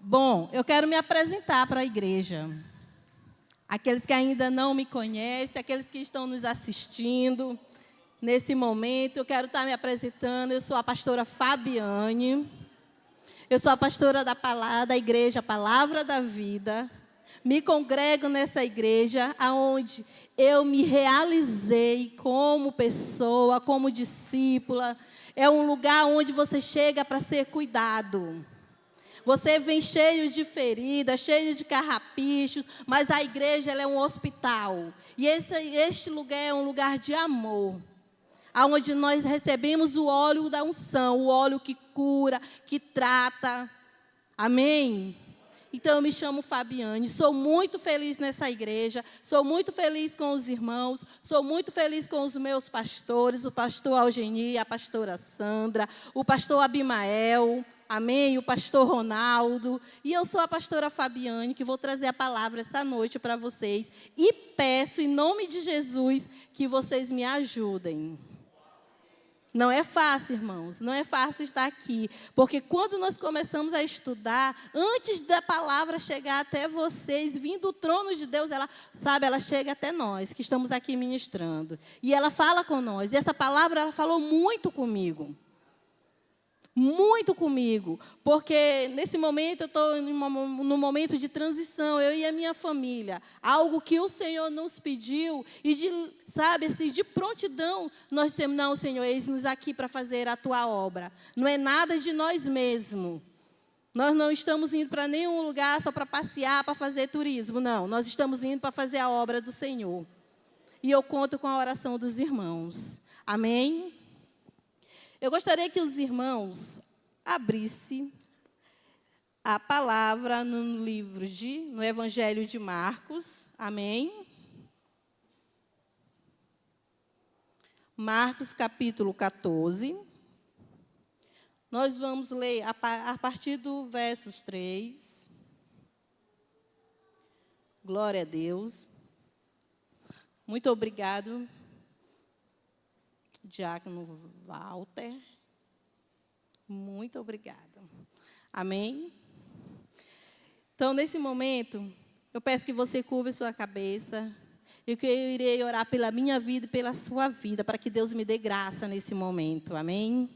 Bom, eu quero me apresentar para a igreja. Aqueles que ainda não me conhecem, aqueles que estão nos assistindo nesse momento, eu quero estar me apresentando. Eu sou a pastora Fabiane. Eu sou a pastora da igreja Palavra da Vida. Me congrego nessa igreja, onde eu me realizei como pessoa, como discípula. É um lugar onde você chega para ser cuidado. Você vem cheio de feridas, cheio de carrapichos, mas a igreja ela é um hospital. E este lugar é um lugar de amor, onde nós recebemos o óleo da unção, o óleo que cura, que trata. Amém? Então, eu me chamo Fabiane, sou muito feliz nessa igreja, sou muito feliz com os irmãos, sou muito feliz com os meus pastores, o pastor Algeni, a pastora Sandra, o pastor Abimael, amém, o pastor Ronaldo, e eu sou a pastora Fabiane, que vou trazer a palavra essa noite para vocês, e peço, em nome de Jesus, que vocês me ajudem. Não é fácil, irmãos, não é fácil estar aqui, porque quando nós começamos a estudar, antes da palavra chegar até vocês, vindo do trono de Deus, ela chega até nós, que estamos aqui ministrando, e ela fala com nós, e essa palavra, ela falou muito comigo, porque nesse momento eu estou num momento de transição, eu e a minha família, algo que o Senhor nos pediu, e de prontidão, nós dissemos, não, Senhor, eis-nos aqui para fazer a Tua obra, não é nada de nós mesmos, nós não estamos indo para nenhum lugar só para passear, para fazer turismo, não, nós estamos indo para fazer a obra do Senhor, e eu conto com a oração dos irmãos, amém? Eu gostaria que os irmãos abrissem a palavra no Evangelho de Marcos, amém? Marcos, capítulo 14. Nós vamos ler a partir do versos 3. Glória a Deus. Muito obrigado, Diácono Walter, muito obrigada. Amém? Então, nesse momento, eu peço que você curva sua cabeça, e que eu irei orar pela minha vida e pela sua vida, para que Deus me dê graça nesse momento. Amém?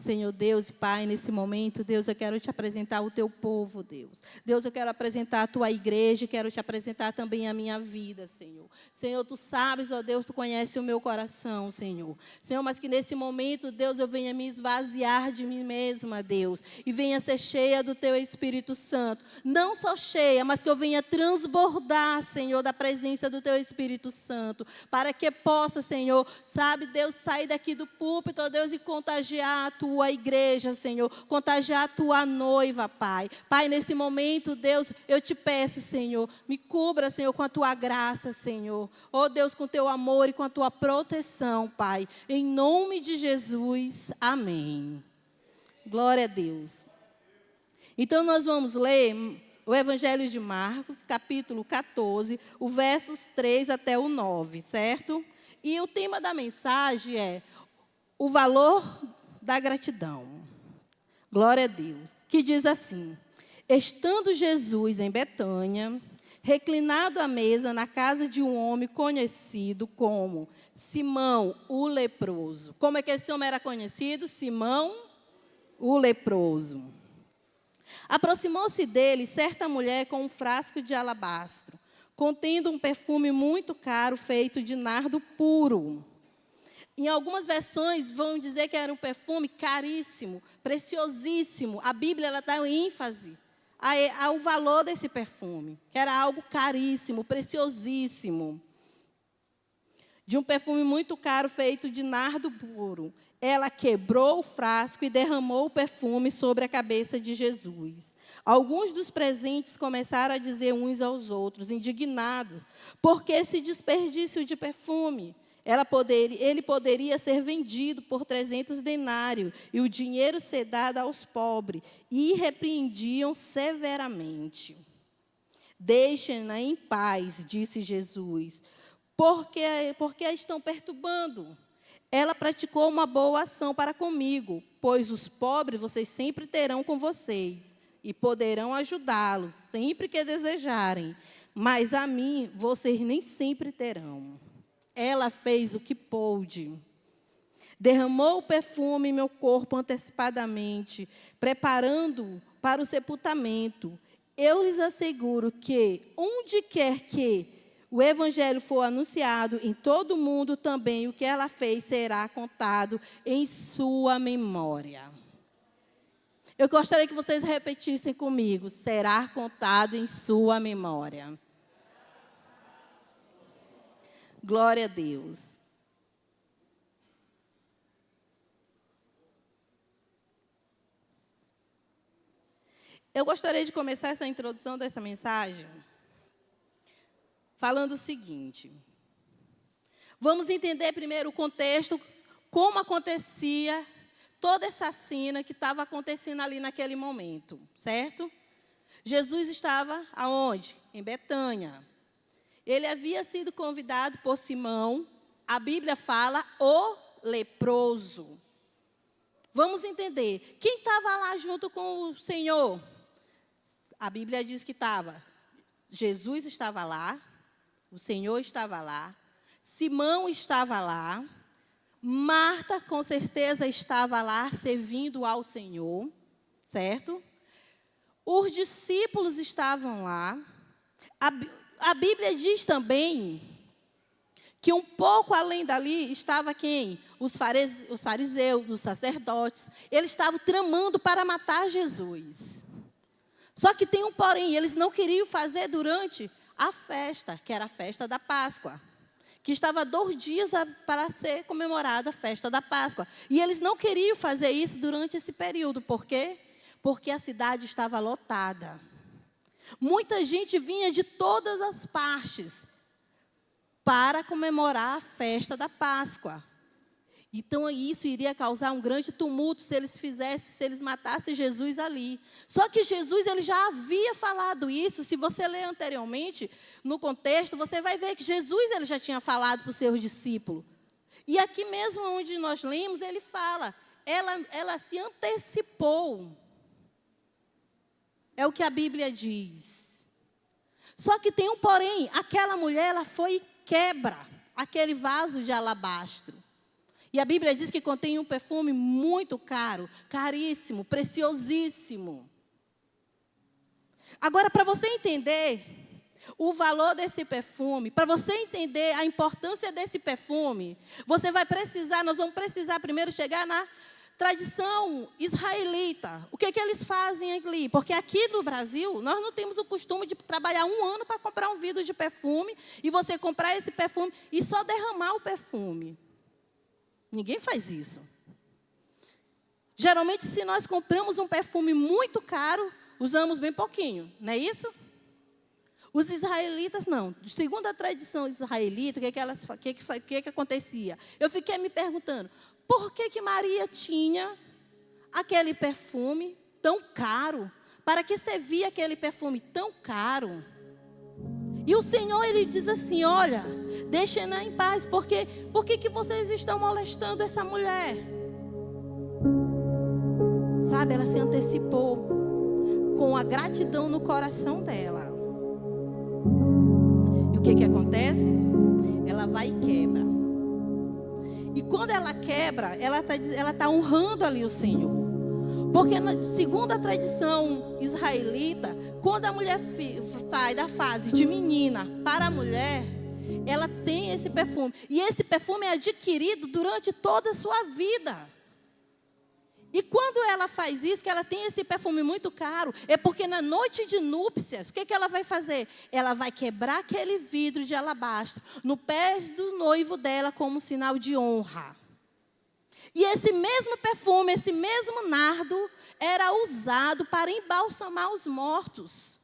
Senhor Deus e Pai, nesse momento, Deus, eu quero te apresentar o teu povo, Deus. Deus, eu quero apresentar a tua igreja, quero te apresentar também a minha vida, Senhor. Senhor, tu sabes, ó Deus, tu conheces o meu coração, Senhor. Senhor, mas que nesse momento, Deus, eu venha me esvaziar de mim mesma, Deus, e venha ser cheia do teu Espírito Santo. Não só cheia, mas que eu venha transbordar, Senhor, da presença do teu Espírito Santo, para que possa, Senhor, sabe, Deus, sair daqui do púlpito, ó Deus, e contagiar a tua igreja, Senhor, contagiar a tua noiva, Pai. Pai, nesse momento, Deus, eu te peço, Senhor, me cubra, Senhor, com a tua graça, Senhor. Oh, Deus, com o teu amor e com a tua proteção, Pai. Em nome de Jesus, amém. Glória a Deus. Então, nós vamos ler o Evangelho de Marcos, capítulo 14, o versos 3 até o 9, certo? E o tema da mensagem é o valor da gratidão. Glória a Deus. Que diz assim: estando Jesus em Betânia, reclinado à mesa na casa de um homem conhecido como Simão, o leproso. Como é que esse homem era conhecido? Simão, o leproso. Aproximou-se dele certa mulher com um frasco de alabastro, contendo um perfume muito caro, feito de nardo puro. Em algumas versões vão dizer que era um perfume caríssimo, preciosíssimo. A Bíblia ela dá ênfase ao valor desse perfume, que era algo caríssimo, preciosíssimo. De um perfume muito caro, feito de nardo puro. Ela quebrou o frasco e derramou o perfume sobre a cabeça de Jesus. Alguns dos presentes começaram a dizer uns aos outros, indignados, por que esse desperdício de perfume? Ele poderia ser vendido por 300 denários e o dinheiro ser dado aos pobres. E repreendiam severamente. Deixem-na em paz, disse Jesus, porque a estão perturbando. Ela praticou uma boa ação para comigo, pois os pobres vocês sempre terão com vocês, e poderão ajudá-los sempre que desejarem, mas a mim vocês nem sempre terão. Ela fez o que pôde. Derramou o perfume em meu corpo antecipadamente, preparando-o para o sepultamento. Eu lhes asseguro que, onde quer que o evangelho for anunciado, em todo o mundo também o que ela fez será contado em sua memória. Eu gostaria que vocês repetissem comigo: será contado em sua memória. Glória a Deus. Eu gostaria de começar essa introdução dessa mensagem falando o seguinte. Vamos entender primeiro o contexto, como acontecia toda essa cena que estava acontecendo ali naquele momento, certo? Jesus estava aonde? Em Betânia. Ele havia sido convidado por Simão, a Bíblia fala, o leproso. Vamos entender, quem estava lá junto com o Senhor? A Bíblia diz que Jesus estava lá, o Senhor estava lá, Simão estava lá, Marta com certeza estava lá servindo ao Senhor, certo? Os discípulos estavam lá. A Bíblia diz também que um pouco além dali estava quem? Os fariseus, os sacerdotes. Eles estavam tramando para matar Jesus. Só que tem um porém, eles não queriam fazer durante a festa, que era a festa da Páscoa, que estava 2 dias para ser comemorada a festa da Páscoa. E eles não queriam fazer isso durante esse período. Por quê? Porque a cidade estava lotada. Muita gente vinha de todas as partes para comemorar a festa da Páscoa. Então, isso iria causar um grande tumulto se eles matassem Jesus ali. Só que Jesus, ele já havia falado isso. Se você ler anteriormente, no contexto, você vai ver que Jesus, ele já tinha falado para os seus discípulos. E aqui mesmo onde nós lemos, ele fala, ela se antecipou. É o que a Bíblia diz. Só que tem um porém, aquela mulher, ela foi e quebra aquele vaso de alabastro. E a Bíblia diz que contém um perfume muito caro, caríssimo, preciosíssimo. Agora, para você entender o valor desse perfume, para você entender a importância desse perfume, nós vamos precisar primeiro chegar na tradição israelita. O que eles fazem ali? Porque aqui no Brasil, nós não temos o costume de trabalhar 1 ano para comprar um vidro de perfume e você comprar esse perfume e só derramar o perfume. Ninguém faz isso. Geralmente, se nós compramos um perfume muito caro, usamos bem pouquinho, não é isso? Os israelitas não. Segundo a tradição israelita, o que acontecia? Eu fiquei me perguntando, por que Maria tinha aquele perfume tão caro? Para que servia aquele perfume tão caro? E o Senhor, ele diz assim, olha, deixem-na em paz, por que vocês estão molestando essa mulher? Sabe, ela se antecipou com a gratidão no coração dela. E o que acontece? Ela vai e quebra. E quando ela quebra, ela está honrando ali o Senhor. Porque, segundo a tradição israelita, quando a mulher sai da fase de menina para a mulher, ela tem esse perfume. E esse perfume é adquirido durante toda a sua vida. E quando ela faz isso, que ela tem esse perfume muito caro, é porque na noite de núpcias, o que ela vai fazer? Ela vai quebrar aquele vidro de alabastro no pé do noivo dela como sinal de honra. E esse mesmo perfume, esse mesmo nardo, era usado para embalsamar os mortos.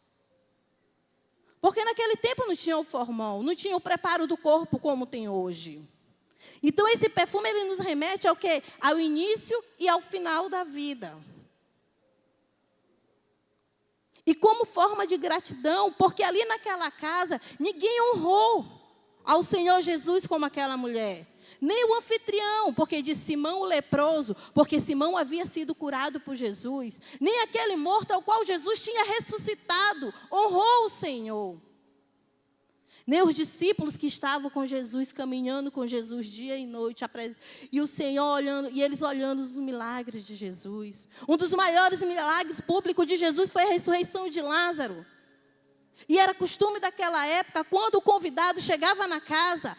Porque naquele tempo não tinha o formol, não tinha o preparo do corpo como tem hoje. Então esse perfume, ele nos remete ao quê? Ao início e ao final da vida. E como forma de gratidão, porque ali naquela casa, ninguém honrou ao Senhor Jesus como aquela mulher. Nem o anfitrião, porque de Simão o leproso, porque Simão havia sido curado por Jesus. Nem aquele morto ao qual Jesus tinha ressuscitado, honrou o Senhor. Nem os discípulos que estavam com Jesus, caminhando com Jesus dia e noite, e o Senhor olhando, e eles olhando os milagres de Jesus. Um dos maiores milagres públicos de Jesus foi a ressurreição de Lázaro. E era costume daquela época, quando o convidado chegava na casa,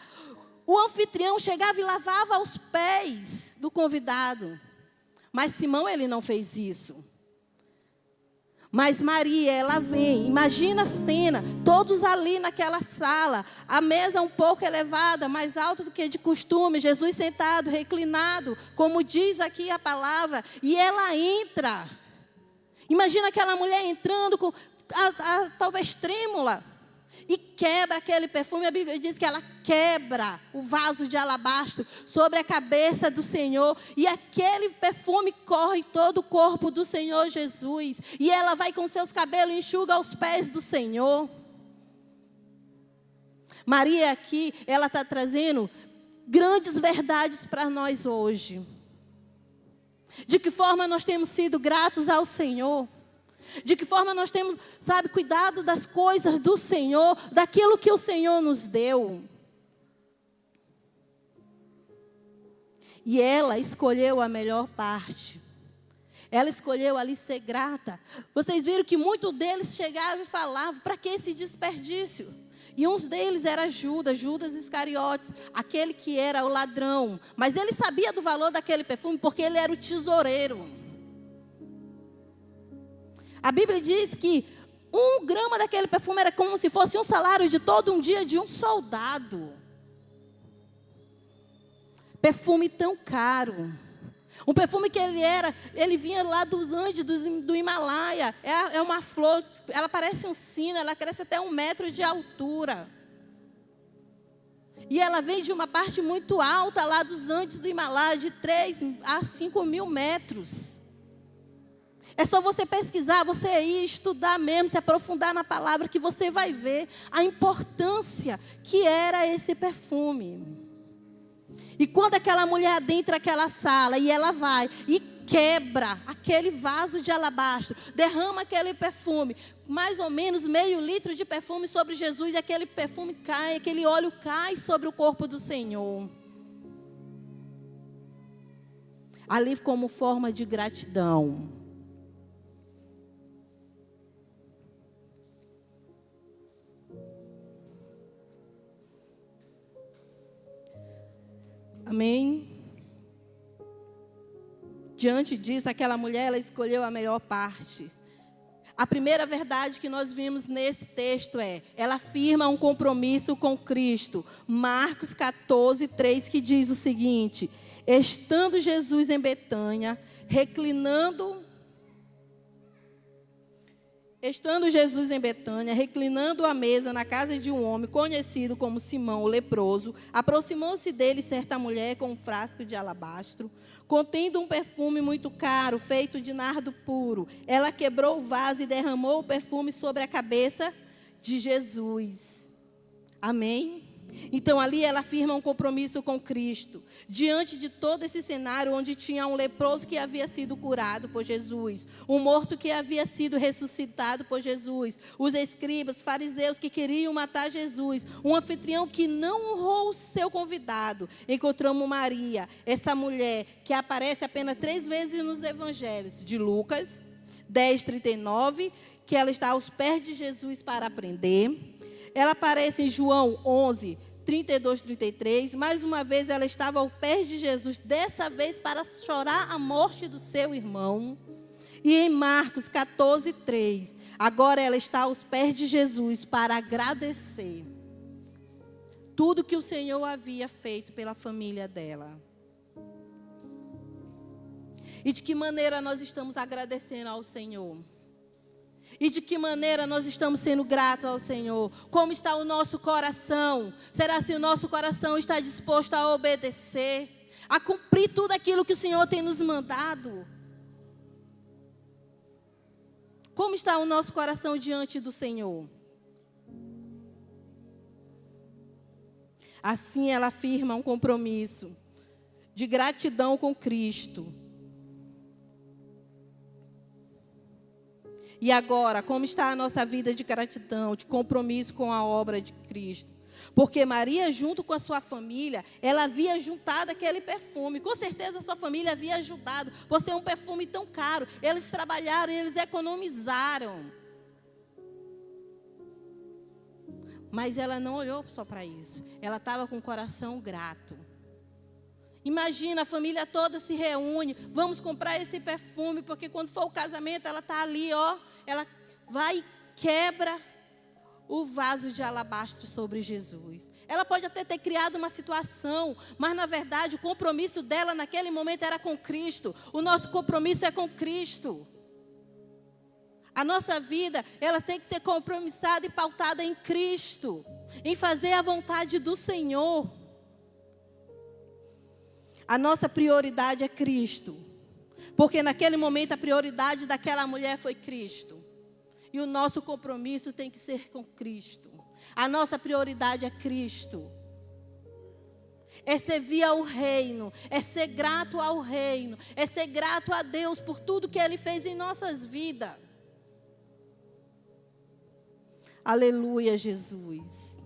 o anfitrião chegava e lavava os pés do convidado. Mas Simão, ele não fez isso. Mas Maria, ela vem, imagina a cena, todos ali naquela sala, a mesa um pouco elevada, mais alta do que de costume, Jesus sentado, reclinado, como diz aqui a palavra, e ela entra. Imagina aquela mulher entrando, talvez trêmula, e quebra aquele perfume. A Bíblia diz que ela quebra o vaso de alabastro sobre a cabeça do Senhor. E aquele perfume corre todo o corpo do Senhor Jesus. E ela vai com seus cabelos e enxuga aos pés do Senhor. Maria aqui, ela está trazendo grandes verdades para nós hoje. De que forma nós temos sido gratos ao Senhor. De que forma nós temos, cuidado das coisas do Senhor, daquilo que o Senhor nos deu. E ela escolheu a melhor parte. Ela escolheu ali ser grata. Vocês viram que muitos deles chegaram e falavam, para que esse desperdício? E uns deles era Judas Iscariotes, aquele que era o ladrão. Mas ele sabia do valor daquele perfume, porque ele era o tesoureiro. A Bíblia diz que 1 grama daquele perfume era como se fosse um salário de todo um dia de um soldado. Perfume tão caro. Um perfume que ele vinha lá dos Andes, do Himalaia. É uma flor, ela parece um sino, ela cresce até 1 metro de altura. E ela vem de uma parte muito alta lá dos Andes do Himalaia, de 3 a 5 mil metros. É só você pesquisar, você ir estudar mesmo, se aprofundar na palavra, que você vai ver a importância que era esse perfume. E quando aquela mulher adentra aquela sala, e ela vai e quebra aquele vaso de alabastro, derrama aquele perfume, mais ou menos meio litro de perfume sobre Jesus, e aquele perfume cai, aquele óleo cai sobre o corpo do Senhor. Ali como forma de gratidão. Amém? Diante disso, aquela mulher, ela escolheu a melhor parte. A primeira verdade que nós vimos nesse texto ela afirma um compromisso com Cristo. Marcos 14, 3, que diz o seguinte: estando Jesus em Betânia, reclinando à mesa na casa de um homem conhecido como Simão o leproso, aproximou-se dele certa mulher com um frasco de alabastro, contendo um perfume muito caro, feito de nardo puro. Ela quebrou o vaso e derramou o perfume sobre a cabeça de Jesus. Amém? Então ali ela afirma um compromisso com Cristo. Diante de todo esse cenário onde tinha um leproso que havia sido curado por Jesus, um morto que havia sido ressuscitado por Jesus, os escribas, fariseus que queriam matar Jesus, um anfitrião que não honrou o seu convidado, encontramos Maria, essa mulher que aparece apenas 3 vezes nos evangelhos, de Lucas 10:39, que ela está aos pés de Jesus para aprender. Ela aparece em João 11, 32, 33. Mais uma vez ela estava ao pé de Jesus, dessa vez para chorar a morte do seu irmão. E em Marcos 14, 3, agora ela está aos pés de Jesus para agradecer tudo que o Senhor havia feito pela família dela. E de que maneira nós estamos agradecendo ao Senhor? E de que maneira nós estamos sendo gratos ao Senhor? Como está o nosso coração? Será se o nosso coração está disposto a obedecer, a cumprir tudo aquilo que o Senhor tem nos mandado? Como está o nosso coração diante do Senhor? Assim ela afirma um compromisso de gratidão com Cristo. E agora, como está a nossa vida de gratidão, de compromisso com a obra de Cristo? Porque Maria, junto com a sua família, ela havia juntado aquele perfume. Com certeza a sua família havia ajudado, por ser um perfume tão caro. Eles trabalharam, eles economizaram. Mas ela não olhou só para isso. Ela estava com o coração grato. Imagina, a família toda se reúne. Vamos comprar esse perfume, porque quando for o casamento, ela está ali, ó. Ela vai e quebra o vaso de alabastro sobre Jesus. Ela pode até ter criado uma situação, mas na verdade o compromisso dela naquele momento era com Cristo. O nosso compromisso é com Cristo. A nossa vida, ela tem que ser compromissada e pautada em Cristo, em fazer a vontade do Senhor. A nossa prioridade é Cristo, porque naquele momento a prioridade daquela mulher foi Cristo. E o nosso compromisso tem que ser com Cristo. A nossa prioridade é Cristo. É servir ao reino, é ser grato ao reino, é ser grato a Deus por tudo que Ele fez em nossas vidas. Aleluia, Jesus.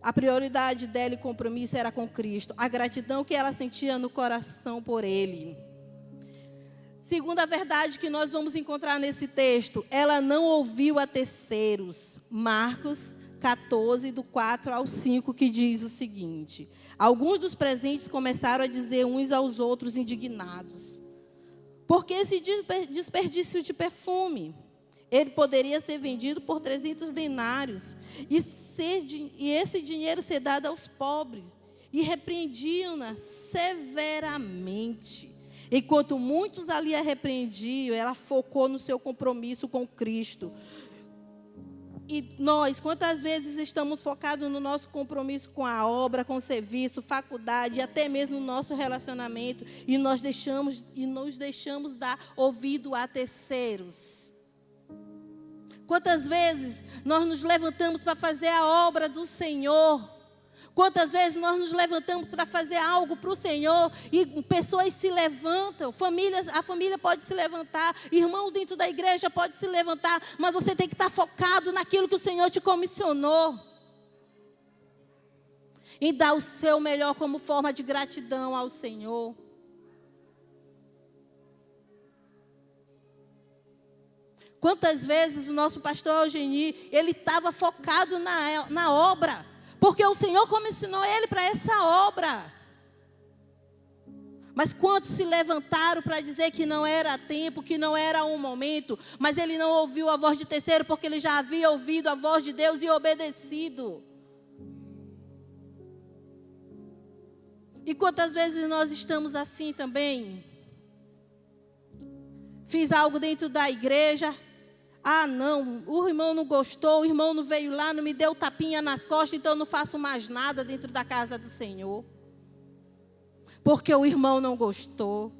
A prioridade dela e compromisso era com Cristo. A gratidão que ela sentia no coração por Ele. Segunda verdade que nós vamos encontrar nesse texto, ela não ouviu a terceiros. Marcos 14, do 4 ao 5, que diz o seguinte: alguns dos presentes começaram a dizer uns aos outros indignados: por que esse desperdício de perfume? Ele poderia ser vendido por 300 denários e esse dinheiro ser dado aos pobres. E repreendiam-na severamente. Enquanto muitos ali a repreendiam, ela focou no seu compromisso com Cristo. E nós, quantas vezes estamos focados no nosso compromisso com a obra, com o serviço, faculdade, e até mesmo no nosso relacionamento, e nos deixamos dar ouvido a terceiros? Quantas vezes nós nos levantamos para fazer a obra do Senhor? Quantas vezes nós nos levantamos para fazer algo para o Senhor e pessoas se levantam, a família pode se levantar, irmãos dentro da igreja pode se levantar, mas você tem que estar focado naquilo que o Senhor te comissionou. E dar o seu melhor como forma de gratidão ao Senhor. Quantas vezes o nosso pastor Eugeni, ele estava focado na obra, porque o Senhor comissionou ele para essa obra. Mas quantos se levantaram para dizer que não era tempo, que não era um momento, mas ele não ouviu a voz de terceiro, porque ele já havia ouvido a voz de Deus e obedecido. E quantas vezes nós estamos assim também? Fiz algo dentro da igreja. Ah, não, o irmão não gostou, o irmão não veio lá, não me deu tapinha nas costas, então eu não faço mais nada dentro da casa do Senhor. Porque o irmão não gostou.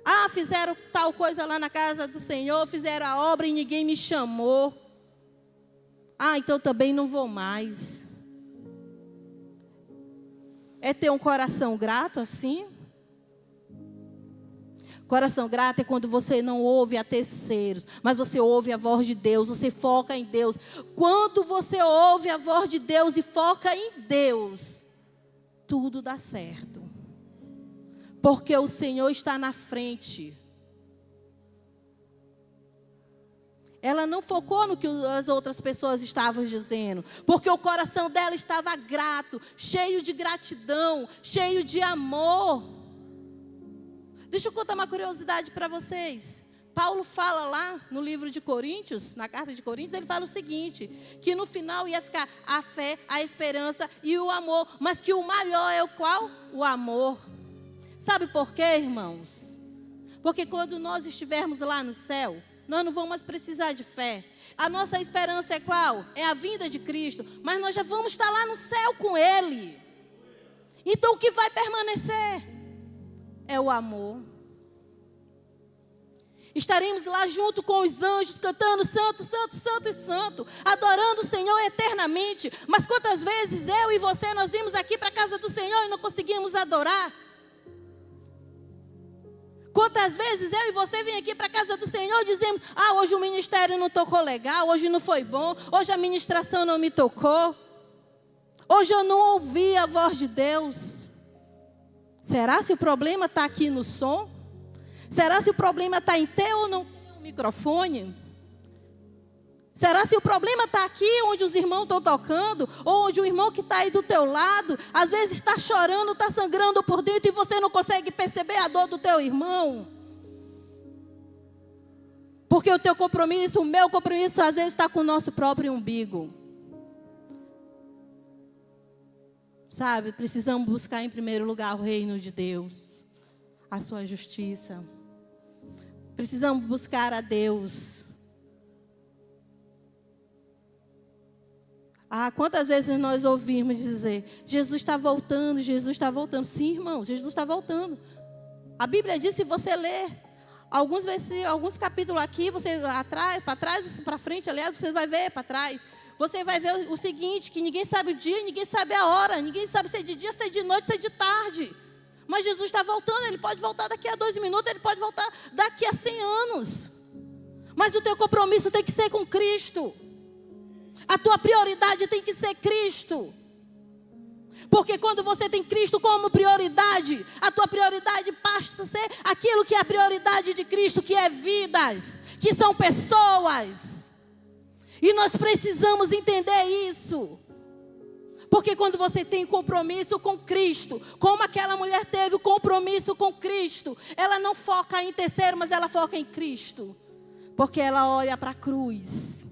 Ah, fizeram tal coisa lá na casa do Senhor, fizeram a obra e ninguém me chamou. Ah, então também não vou mais. É ter um coração grato assim? Coração grato é quando você não ouve a terceiros, mas você ouve a voz de Deus, você foca em Deus. Quando você ouve a voz de Deus e foca em Deus, tudo dá certo. Porque o Senhor está na frente. Ela não focou no que as outras pessoas estavam dizendo, porque o coração dela estava grato, cheio de gratidão, cheio de amor. Deixa eu contar uma curiosidade para vocês. Paulo fala lá no livro de Coríntios, na carta de Coríntios, ele fala o seguinte, que no final ia ficar a fé, a esperança e o amor, mas que o maior é o qual? O amor. Sabe por quê, irmãos? Porque quando nós estivermos lá no céu, nós não vamos mais precisar de fé. A nossa esperança é qual? É a vinda de Cristo, mas nós já vamos estar lá no céu com Ele. Então o que vai permanecer? É o amor. Estaremos lá junto com os anjos, cantando santo, santo, santo e santo, adorando o Senhor eternamente. Mas quantas vezes eu e você, nós vimos aqui para a casa do Senhor e não conseguimos adorar? Quantas vezes eu e você vem aqui para a casa do Senhor e dizemos: hoje o ministério não tocou legal, hoje não foi bom, hoje a ministração não me tocou, hoje eu não ouvi a voz de Deus. Será se o problema está aqui no som? Será se o problema está em ter ou não ter um microfone? Será se o problema está aqui onde os irmãos estão tocando? Ou onde o irmão que está aí do teu lado, às vezes está chorando, está sangrando por dentro e você não consegue perceber a dor do teu irmão? Porque o teu compromisso, o meu compromisso, às vezes está com o nosso próprio umbigo. Sabe, precisamos buscar em primeiro lugar o reino de Deus, a sua justiça. Precisamos buscar a Deus. Quantas vezes nós ouvimos dizer: Jesus está voltando, Jesus está voltando. Sim, irmão, Jesus está voltando. A Bíblia diz, se você ler alguns capítulos aqui, você para trás, para frente, aliás, você vai ver para trás. Você vai ver o seguinte, que ninguém sabe o dia, ninguém sabe a hora, ninguém sabe se é de dia, se é de noite, se é de tarde. Mas Jesus está voltando, Ele pode voltar daqui a 2 minutos, Ele pode voltar daqui a 100 anos. Mas o teu compromisso tem que ser com Cristo. A tua prioridade tem que ser Cristo. Porque quando você tem Cristo como prioridade, a tua prioridade passa a ser aquilo que é a prioridade de Cristo, que é vidas, que são pessoas. E nós precisamos entender isso. Porque quando você tem compromisso com Cristo, como aquela mulher teve o compromisso com Cristo, ela não foca em terceiro, mas ela foca em Cristo. Porque ela olha para a cruz.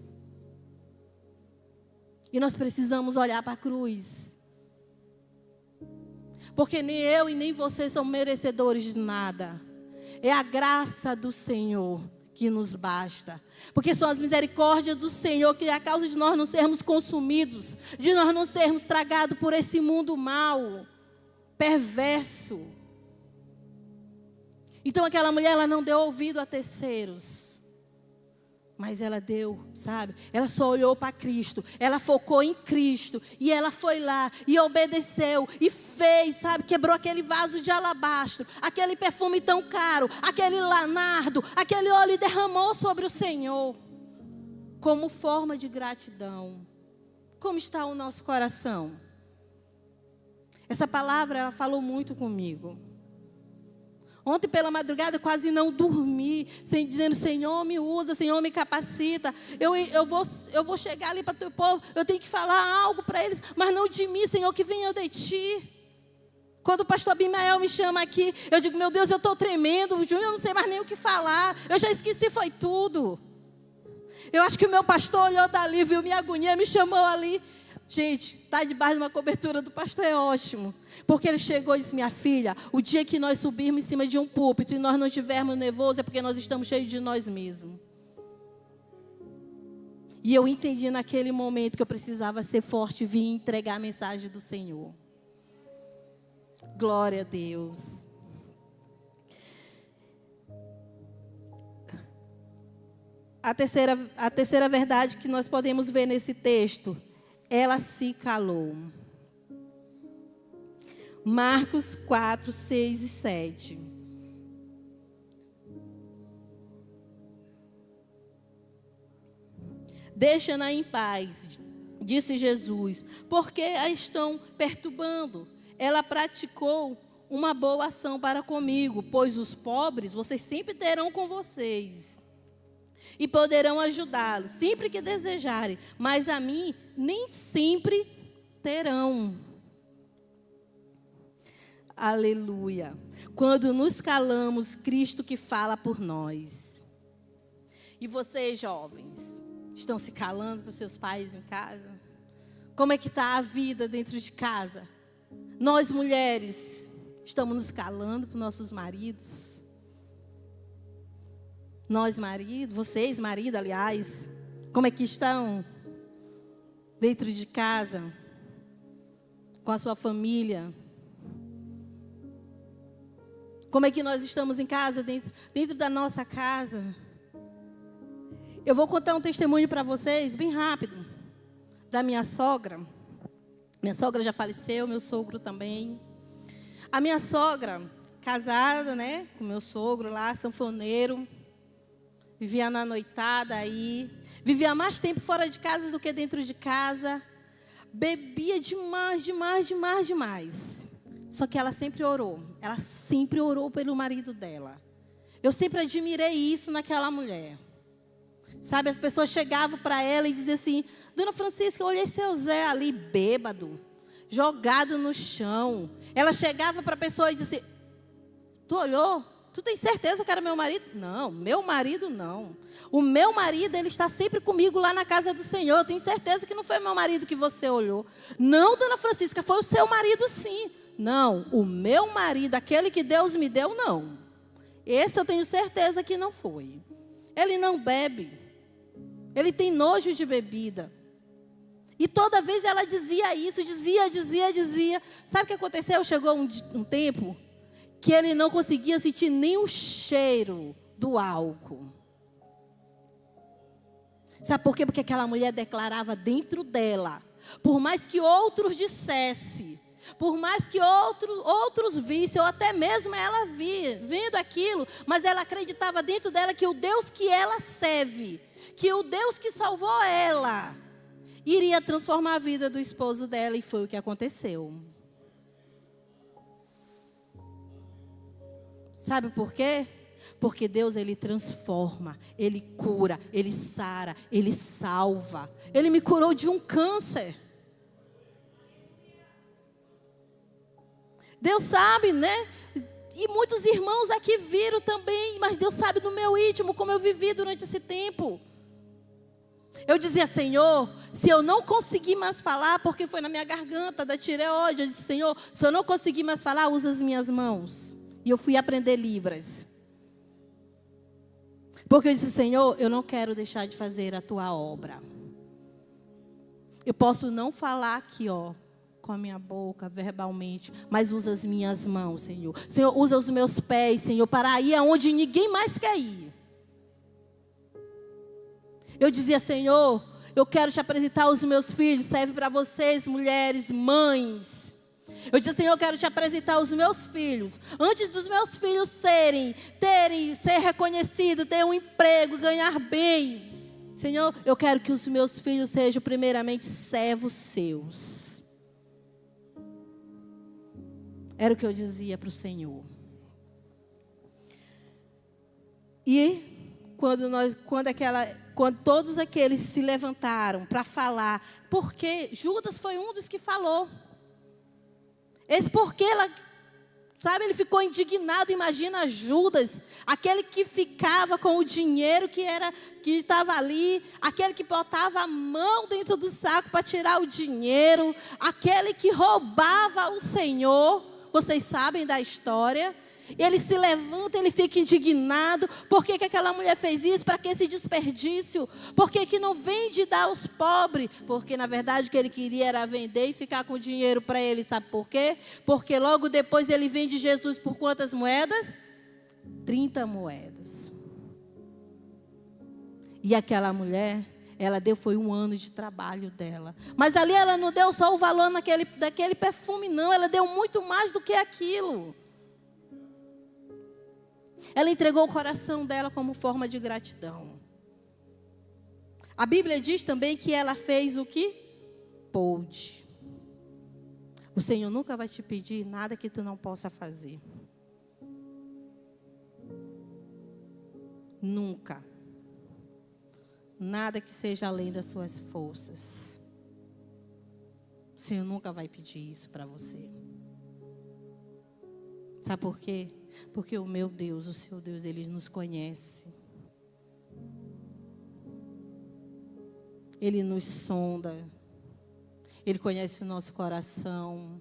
E nós precisamos olhar para a cruz. Porque nem eu e nem você somos merecedores de nada. É a graça do Senhor que nos basta. Porque são as misericórdias do Senhor que é a causa de nós não sermos consumidos, de nós não sermos tragados por esse mundo mau, perverso. Então aquela mulher, ela não deu ouvido a terceiros. Mas ela deu, sabe? Ela só olhou para Cristo. Ela focou em Cristo. E ela foi lá e obedeceu. E fez, sabe? Quebrou aquele vaso de alabastro. Aquele perfume tão caro. Aquele nardo. Aquele óleo e derramou sobre o Senhor. Como forma de gratidão. Como está o nosso coração? Essa palavra, ela falou muito comigo. Ontem pela madrugada eu quase não dormi, dizendo: Senhor me usa, Senhor me capacita. Eu vou chegar ali para o teu povo, eu tenho que falar algo para eles, mas não de mim, Senhor, que venha de ti. Quando o pastor Abimael me chama aqui, eu digo: meu Deus, eu estou tremendo, Júnior, eu não sei mais nem o que falar, eu já esqueci, foi tudo. Eu acho que o meu pastor olhou dali, viu minha agonia, me chamou ali. Gente, estar debaixo de uma cobertura do pastor é ótimo. Porque ele chegou e disse: minha filha, o dia que nós subirmos em cima de um púlpito e nós não estivermos nervosos, é porque nós estamos cheios de nós mesmos. E eu entendi naquele momento que eu precisava ser forte e vir entregar a mensagem do Senhor. Glória a Deus. A terceira verdade que nós podemos ver nesse texto: ela se calou. Marcos 4, 6 e 7. Deixa-na em paz, disse Jesus, porque a estão perturbando. Ela praticou uma boa ação para comigo, pois os pobres vocês sempre terão com vocês. E poderão ajudá-los, sempre que desejarem. Mas a mim, nem sempre terão. Aleluia. Quando nos calamos, Cristo que fala por nós. E vocês, jovens, estão se calando com seus pais em casa? Como é que está a vida dentro de casa? Nós, mulheres, estamos nos calando para nossos maridos? Nós, marido, vocês, marido, aliás, como é que estão dentro de casa, com a sua família? Como é que nós estamos em casa, dentro da nossa casa. Eu vou contar um testemunho para vocês, bem rápido, da minha sogra. Minha sogra já faleceu, meu sogro também. A minha sogra, casada, né, com meu sogro lá, sanfoneiro, vivia na noitada aí, vivia mais tempo fora de casa do que dentro de casa, bebia demais. Só que ela sempre orou pelo marido dela. Eu sempre admirei isso naquela mulher. Sabe, as pessoas chegavam para ela e diziam assim: Dona Francisca, eu olhei seu Zé ali bêbado, jogado no chão. Ela chegava para a pessoa e dizia: tu olhou? Tu tem certeza que era meu marido? Não, meu marido não. O meu marido, ele está sempre comigo lá na casa do Senhor. Eu tenho certeza que não foi meu marido que você olhou. Não, Dona Francisca, foi o seu marido sim. Não, o meu marido, aquele que Deus me deu, não. Esse eu tenho certeza que não foi. Ele não bebe. Ele tem nojo de bebida. E toda vez ela dizia isso, dizia. Sabe o que aconteceu? Chegou um tempo que ele não conseguia sentir nem o cheiro do álcool. Sabe por quê? Porque aquela mulher declarava dentro dela, por mais que outros dissessem, por mais que outros vissem, ou até mesmo ela vendo aquilo, mas ela acreditava dentro dela que o Deus que ela serve, que o Deus que salvou ela, iria transformar a vida do esposo dela, e foi o que aconteceu. Sabe por quê? Porque Deus, Ele transforma, Ele cura, Ele sara, Ele salva. Ele me curou de um câncer. Deus sabe, né? E muitos irmãos aqui viram também, mas Deus sabe do meu íntimo, como eu vivi durante esse tempo. Eu dizia: Senhor, se eu não conseguir mais falar, porque foi na minha garganta da tireoide, eu disse: Senhor, se eu não conseguir mais falar, usa as minhas mãos. E eu fui aprender Libras. Porque eu disse: Senhor, eu não quero deixar de fazer a tua obra. Eu posso não falar aqui, com a minha boca, verbalmente, mas usa as minhas mãos, Senhor. Senhor, usa os meus pés, Senhor, para ir aonde ninguém mais quer ir. Eu dizia: Senhor, eu quero te apresentar os meus filhos. Serve para vocês, mulheres, mães. Eu dizia: Senhor, eu quero te apresentar os meus filhos. Antes dos meus filhos ser reconhecidos, ter um emprego, ganhar bem. Senhor, eu quero que os meus filhos sejam primeiramente servos seus. Era o que eu dizia para o Senhor. E quando todos aqueles se levantaram para falar, porque Judas foi um dos que falou. Esse porque ele ficou indignado. Imagina Judas, aquele que ficava com o dinheiro que estava ali, aquele que botava a mão dentro do saco para tirar o dinheiro, aquele que roubava o Senhor. Vocês sabem da história. Ele se levanta, ele fica indignado. Por que aquela mulher fez isso? Para que esse desperdício? Por que não vende e dá aos pobres? Porque na verdade o que ele queria era vender e ficar com dinheiro para ele. Sabe por quê? Porque logo depois ele vende Jesus por quantas moedas? 30 moedas. E aquela mulher, ela foi 1 ano de trabalho dela. Mas ali ela não deu só o valor daquele perfume, não. Ela deu muito mais do que aquilo. Ela entregou o coração dela como forma de gratidão. A Bíblia diz também que ela fez o que pôde. O Senhor nunca vai te pedir nada que tu não possa fazer. Nunca. Nada que seja além das suas forças. O Senhor nunca vai pedir isso para você. Sabe por quê? Porque o meu Deus, o seu Deus, Ele nos conhece. Ele nos sonda. Ele conhece o nosso coração.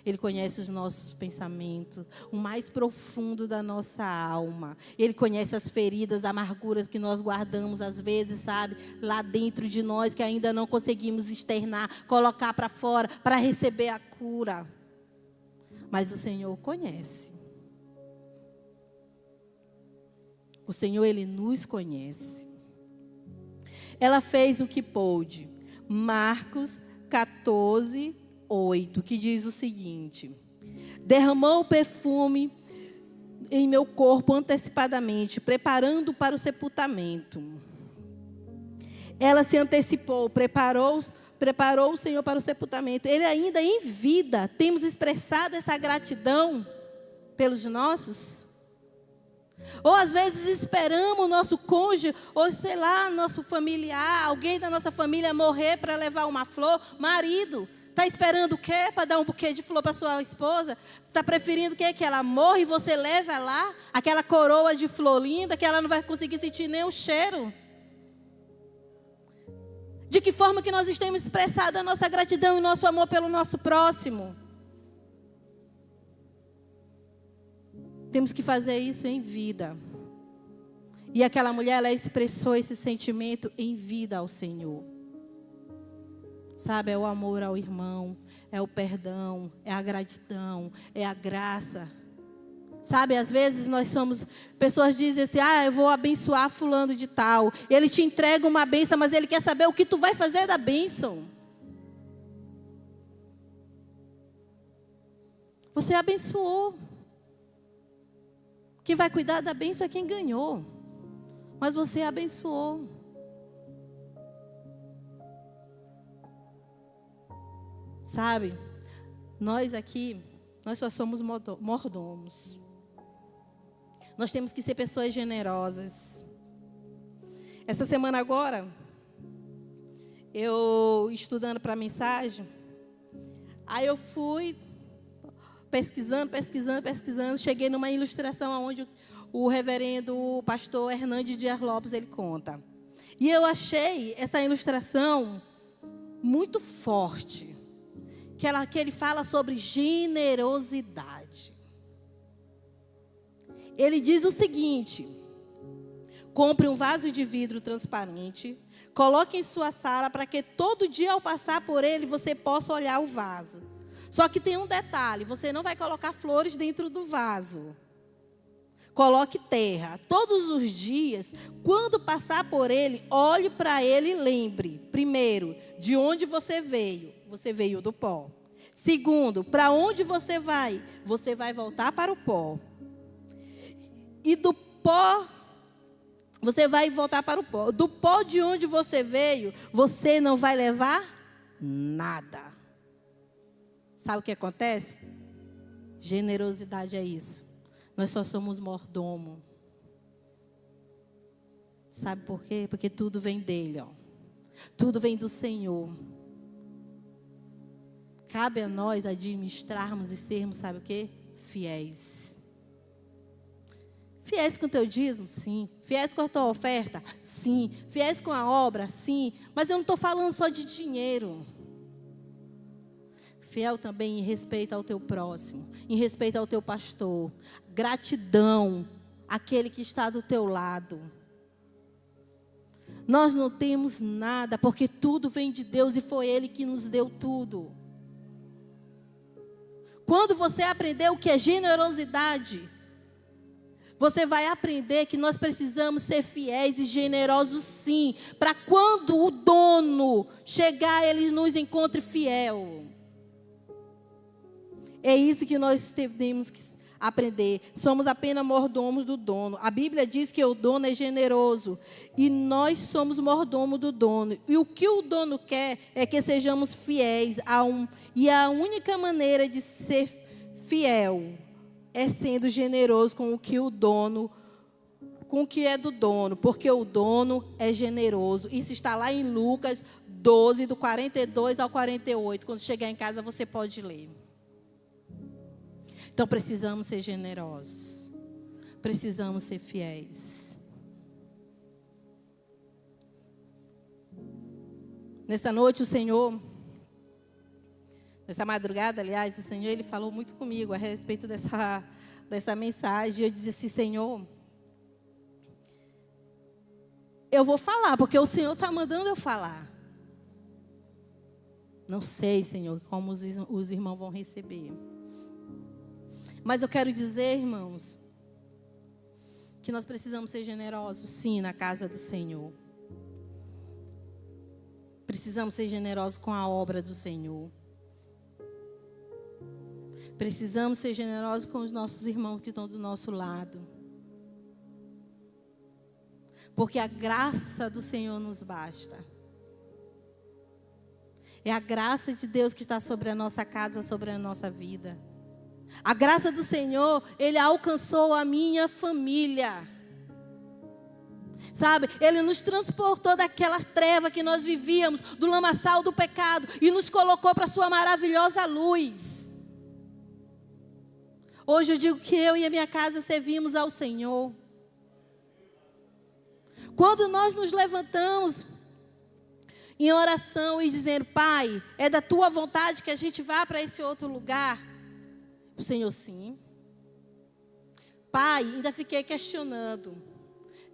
Ele conhece os nossos pensamentos, o mais profundo da nossa alma. Ele conhece as feridas, amarguras que nós guardamos, às vezes, sabe, lá dentro de nós, que ainda não conseguimos externar, colocar para fora, para receber a cura. Mas o Senhor conhece. O Senhor, Ele nos conhece. Ela fez o que pôde. Marcos 14, 8, que diz o seguinte: derramou o perfume em meu corpo antecipadamente, preparando para o sepultamento. Ela se antecipou, preparou o Senhor para o sepultamento. Ele ainda em vida, temos expressado essa gratidão pelos nossos? Ou às vezes esperamos o nosso cônjuge, ou sei lá, nosso familiar, alguém da nossa família morrer para levar uma flor. Marido, está esperando o quê? Para dar um buquê de flor para sua esposa? Está preferindo o quê? Que ela morra e você leva lá aquela coroa de flor linda que ela não vai conseguir sentir nem o cheiro? De que forma que nós temos expressado a nossa gratidão e o nosso amor pelo nosso próximo? Temos que fazer isso em vida. E aquela mulher, ela expressou esse sentimento em vida ao Senhor. Sabe, é o amor ao irmão, é o perdão, é a gratidão, é a graça. Sabe, às vezes pessoas dizem assim, eu vou abençoar fulano de tal. Ele te entrega uma bênção, mas ele quer saber o que tu vai fazer da bênção. Você abençoou. Quem vai cuidar da bênção é quem ganhou. Mas você abençoou. Sabe, nós aqui, nós só somos mordomos. Nós temos que ser pessoas generosas. Essa semana agora, eu estudando para a mensagem, aí eu fui pesquisando, cheguei numa ilustração onde o reverendo o pastor Hernandes Dias Lopes, ele conta. E eu achei essa ilustração muito forte, que ele fala sobre generosidade. Ele diz o seguinte: compre um vaso de vidro transparente, coloque em sua sala para que todo dia ao passar por ele você possa olhar o vaso. Só que tem um detalhe, você não vai colocar flores dentro do vaso. Coloque terra. Todos os dias, quando passar por ele, olhe para ele e lembre, primeiro, de onde você veio. Você veio do pó. Segundo, para onde você vai? Você vai voltar para o pó. E do pó, você vai voltar para o pó. Do pó de onde você veio, você não vai levar nada. Sabe o que acontece? Generosidade é isso. Nós só somos mordomo. Sabe por quê? Porque tudo vem dele, ó. Tudo vem do Senhor. Cabe a nós administrarmos e sermos, sabe o quê? Fiéis. Fiéis com o teu dízimo? Sim. Fiéis com a tua oferta? Sim. Fiéis com a obra? Sim. Mas eu não estou falando só de dinheiro. Fiel também em respeito ao teu próximo, em respeito ao teu pastor. Gratidão àquele que está do teu lado. Nós não temos nada, porque tudo vem de Deus e foi Ele que nos deu tudo. Quando você aprender o que é generosidade, você vai aprender que nós precisamos ser fiéis e generosos sim, para quando o dono chegar, ele nos encontre fiel. É isso que nós temos que aprender. Somos apenas mordomos do dono. A Bíblia diz que o dono é generoso. E nós somos mordomos do dono. E o que o dono quer é que sejamos fiéis e a única maneira de ser fiel é sendo generoso com o que é do dono. Porque o dono é generoso. Isso está lá em Lucas 12, do 42 ao 48. Quando chegar em casa, você pode ler. Então, precisamos ser generosos. Precisamos ser fiéis. Nessa noite, o Senhor, nessa madrugada, aliás, o Senhor, Ele falou muito comigo a respeito dessa mensagem. Eu disse assim, Senhor, eu vou falar, porque o Senhor está mandando eu falar. Não sei, Senhor, como os irmãos vão receber. Mas eu quero dizer, irmãos, que nós precisamos ser generosos, sim, na casa do Senhor. Precisamos ser generosos com a obra do Senhor. Precisamos ser generosos com os nossos irmãos que estão do nosso lado. Porque a graça do Senhor nos basta. É a graça de Deus que está sobre a nossa casa, sobre a nossa vida. A graça do Senhor, Ele alcançou a minha família. Sabe, Ele nos transportou daquela treva que nós vivíamos, do lamaçal do pecado, e nos colocou para a sua maravilhosa luz. Hoje eu digo que eu e a minha casa servimos ao Senhor. Quando nós nos levantamos em oração e dizendo, Pai, é da Tua vontade que a gente vá para esse outro lugar? O Senhor, sim. Pai, ainda fiquei questionando.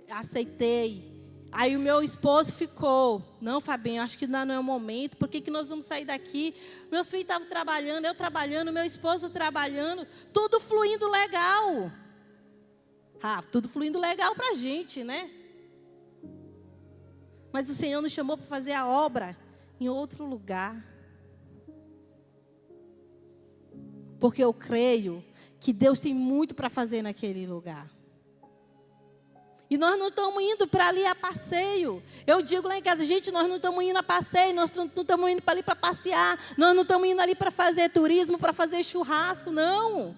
Aceitei. Aí o meu esposo ficou. Não, Fabinho, acho que ainda não é o momento. Por que nós vamos sair daqui? Meus filhos estavam trabalhando, eu trabalhando, meu esposo trabalhando. Tudo fluindo legal. Tudo fluindo legal para a gente, né? Mas o Senhor nos chamou para fazer a obra em outro lugar. Porque eu creio que Deus tem muito para fazer naquele lugar. E nós não estamos indo para ali a passeio. Eu digo lá em casa, gente, nós não estamos indo a passeio, nós não estamos indo para ali para passear, nós não estamos indo ali para fazer turismo, para fazer churrasco, não.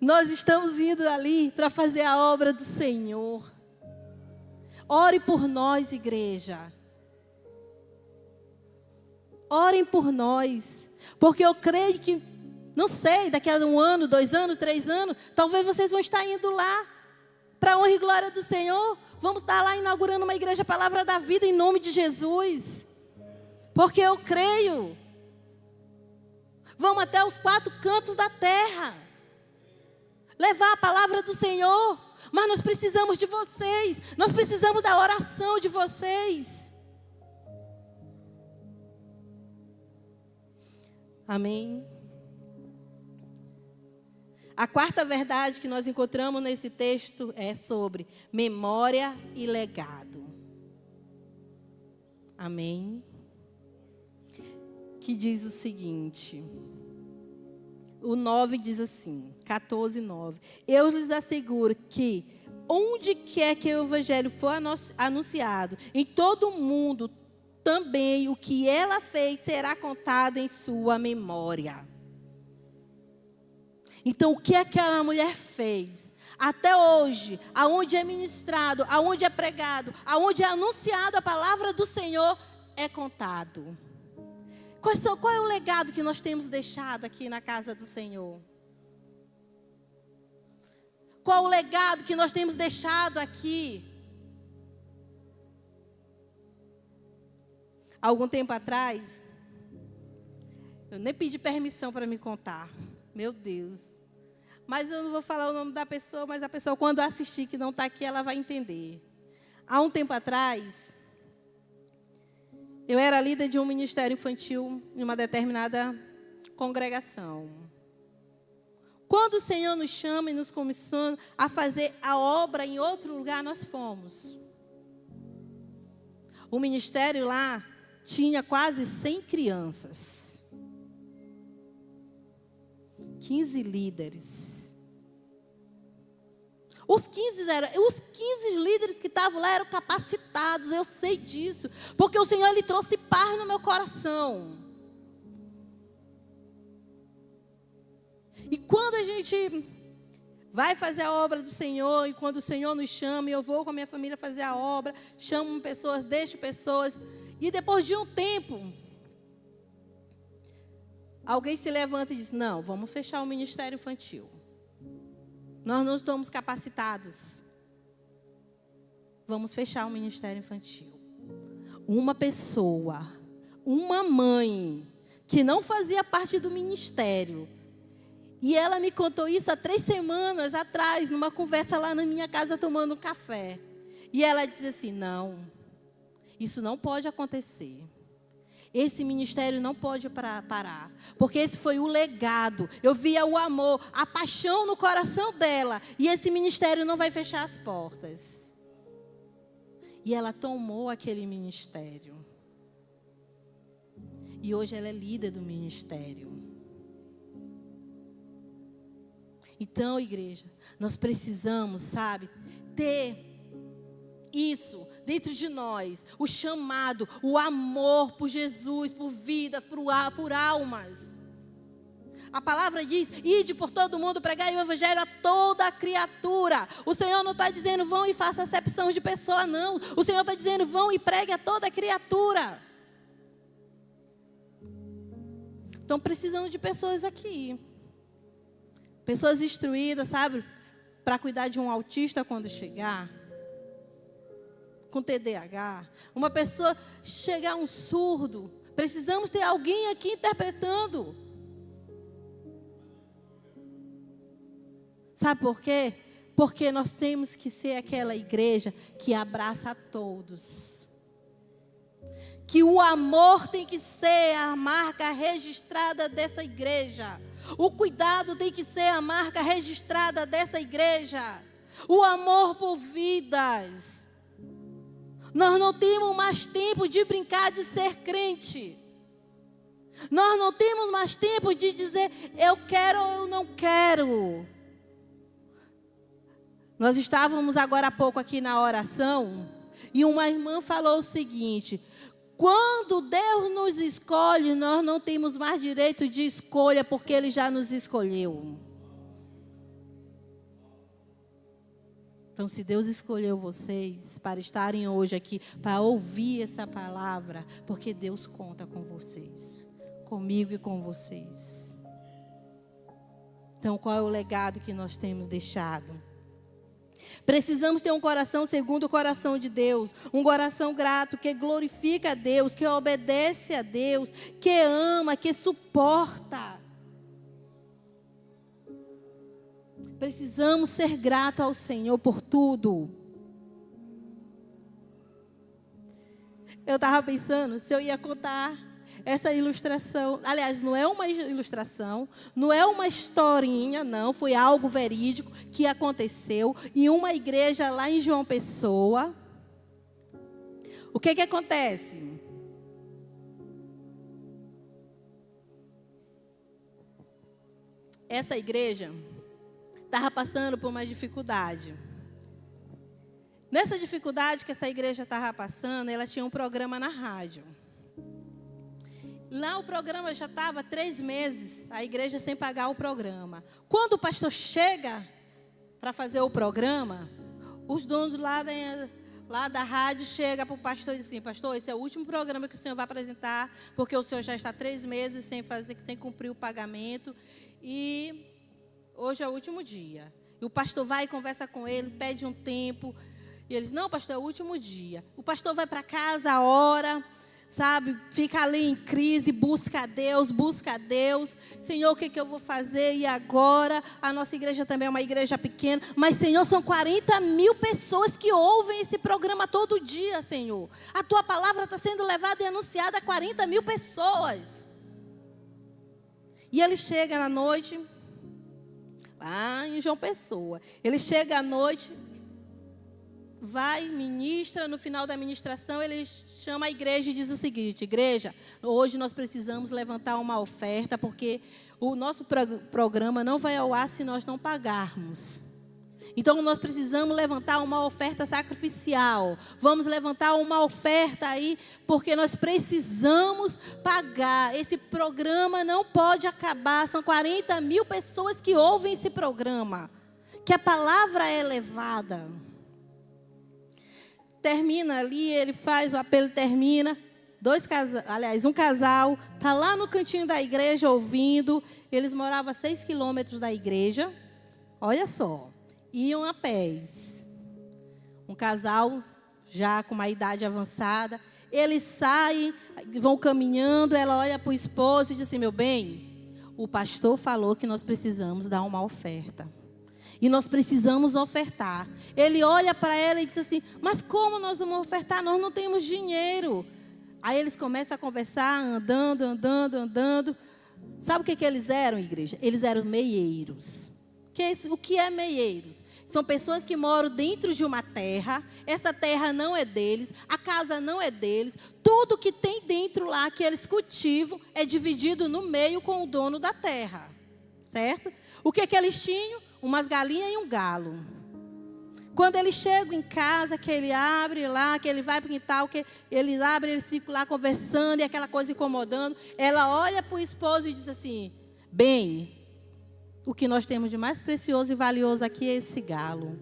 Nós estamos indo ali para fazer a obra do Senhor. Ore por nós, igreja. Orem por nós. Porque eu creio que, não sei, daqui a 1 ano, 2 anos, 3 anos, talvez vocês vão estar indo lá para a honra e glória do Senhor. Vamos estar lá inaugurando uma igreja Palavra da Vida em nome de Jesus. Porque eu creio. Vamos até os 4 cantos da terra. Levar a palavra do Senhor. Mas nós precisamos de vocês. Nós precisamos da oração de vocês. Amém. A quarta verdade que nós encontramos nesse texto é sobre memória e legado. Amém. Que diz o seguinte. O 9 diz assim, 14, 9. Eu lhes asseguro que onde quer que o evangelho for anunciado, em todo o mundo, também o que ela fez será contado em sua memória. Então, o que aquela mulher fez? Até hoje, aonde é ministrado, aonde é pregado, aonde é anunciado a palavra do Senhor, é contado. Qual é o legado que nós temos deixado aqui na casa do Senhor? Qual o legado que nós temos deixado aqui? Algum tempo atrás, eu nem pedi permissão para me contar. Meu Deus. Mas eu não vou falar o nome da pessoa, mas a pessoa, quando assistir, que não está aqui, ela vai entender. Há um tempo atrás, eu era líder de um ministério infantil em uma determinada congregação. Quando o Senhor nos chama e nos comissiona a fazer a obra em outro lugar, nós fomos. O ministério lá tinha quase 100 crianças. 15 líderes. Os 15 líderes que estavam lá eram capacitados, eu sei disso. Porque o Senhor, Ele trouxe paz no meu coração. E quando a gente vai fazer a obra do Senhor, e quando o Senhor nos chama, e eu vou com a minha família fazer a obra, chamo pessoas, deixo pessoas, e depois de um tempo, alguém se levanta e diz, não, vamos fechar o ministério infantil. Nós não estamos capacitados. Vamos fechar o ministério infantil. Uma pessoa, uma mãe, que não fazia parte do ministério, e ela me contou isso há 3 semanas atrás, numa conversa lá na minha casa, tomando um café. E ela disse assim, não, isso não pode acontecer. esse ministério não pode parar. Porque esse foi o legado. Eu via o amor, a paixão no coração dela. E esse ministério não vai fechar as portas. E ela tomou aquele ministério. E hoje ela é líder do ministério. Então, igreja, nós precisamos, sabe, ter isso dentro de nós, o chamado, o amor por Jesus, por vidas, por almas. A palavra diz: ide por todo mundo, pregai o evangelho a toda a criatura. O Senhor não está dizendo vão e faça acepção de pessoa, não. O Senhor está dizendo vão e pregue a toda a criatura. Estão precisando de pessoas aqui. Pessoas instruídas, sabe? Para cuidar de um autista quando chegar. Com TDAH. Uma pessoa, chegar um surdo. Precisamos ter alguém aqui interpretando. Sabe por quê? Porque nós temos que ser aquela igreja que abraça a todos. Que o amor tem que ser a marca registrada dessa igreja. O cuidado tem que ser a marca registrada dessa igreja. O amor por vidas. Nós não temos mais tempo de brincar de ser crente. Nós não temos mais tempo de dizer eu quero ou eu não quero. Nós estávamos agora há pouco aqui na oração e uma irmã falou o seguinte: quando Deus nos escolhe, nós não temos mais direito de escolha, porque Ele já nos escolheu. Então, se Deus escolheu vocês para estarem hoje aqui, para ouvir essa palavra, porque Deus conta com vocês, comigo e com vocês. Então, qual é o legado que nós temos deixado? Precisamos ter um coração segundo o coração de Deus. Um coração grato, que glorifica a Deus, que obedece a Deus, que ama, que suporta. Precisamos ser gratos ao Senhor por tudo. Eu estava pensando se eu ia contar essa ilustração. Aliás, não é uma ilustração, não é uma historinha, não. Foi algo verídico que aconteceu em uma igreja lá em João Pessoa. O que acontece? Essa igreja estava passando por uma dificuldade. Nessa dificuldade que essa igreja estava passando, ela tinha um programa na rádio. Lá o programa já estava 3 meses, a igreja sem pagar o programa. Quando o pastor chega para fazer o programa, os donos lá da rádio chegam para o pastor e dizem assim: pastor, esse é o último programa que o senhor vai apresentar, porque o senhor já está 3 meses sem cumprir o pagamento, e hoje é o último dia. E o pastor vai e conversa com eles, pede um tempo, e eles: não, pastor, é o último dia. O pastor vai para casa, ora, sabe, fica ali em crise, busca a Deus. Senhor, o que eu vou fazer? E agora? A nossa igreja também é uma igreja pequena, mas, Senhor, são 40 mil pessoas que ouvem esse programa todo dia, Senhor. A tua palavra está sendo levada e anunciada a 40 mil pessoas. E ele chega na noite, lá em João Pessoa. Ele chega à noite, vai, ministra. No final da ministração, ele chama a igreja e diz o seguinte: igreja, hoje nós precisamos levantar uma oferta, porque o nosso programa não vai ao ar se nós não pagarmos. Então, nós precisamos levantar uma oferta sacrificial. Vamos levantar uma oferta aí, porque nós precisamos pagar. Esse programa não pode acabar. São 40 mil pessoas que ouvem esse programa. Que a palavra é levada. Termina ali, ele faz o apelo, termina. Um casal está lá no cantinho da igreja ouvindo. Eles moravam a 6 quilômetros da igreja. Olha só. Iam a pés. Um casal já com uma idade avançada. Eles saem, vão caminhando. Ela olha para o esposo e diz assim: meu bem, o pastor falou que nós precisamos dar uma oferta. E nós precisamos ofertar. Ele olha para ela e diz assim: mas como nós vamos ofertar? Nós não temos dinheiro. Aí eles começam a conversar, andando. Sabe o que eles eram, igreja? Eles eram meieiros. O que é meieiros? São pessoas que moram dentro de uma terra. Essa terra não é deles, a casa não é deles. Tudo que tem dentro lá que eles cultivam é dividido no meio com o dono da terra. Certo? O que eles tinham? Umas galinhas e um galo. Quando eles chegam em casa, que ele abre lá, que ele vai para o quintal, que ele abre, eles ficam lá conversando e aquela coisa incomodando. Ela olha para o esposo e diz assim: bem, o que nós temos de mais precioso e valioso aqui é esse galo.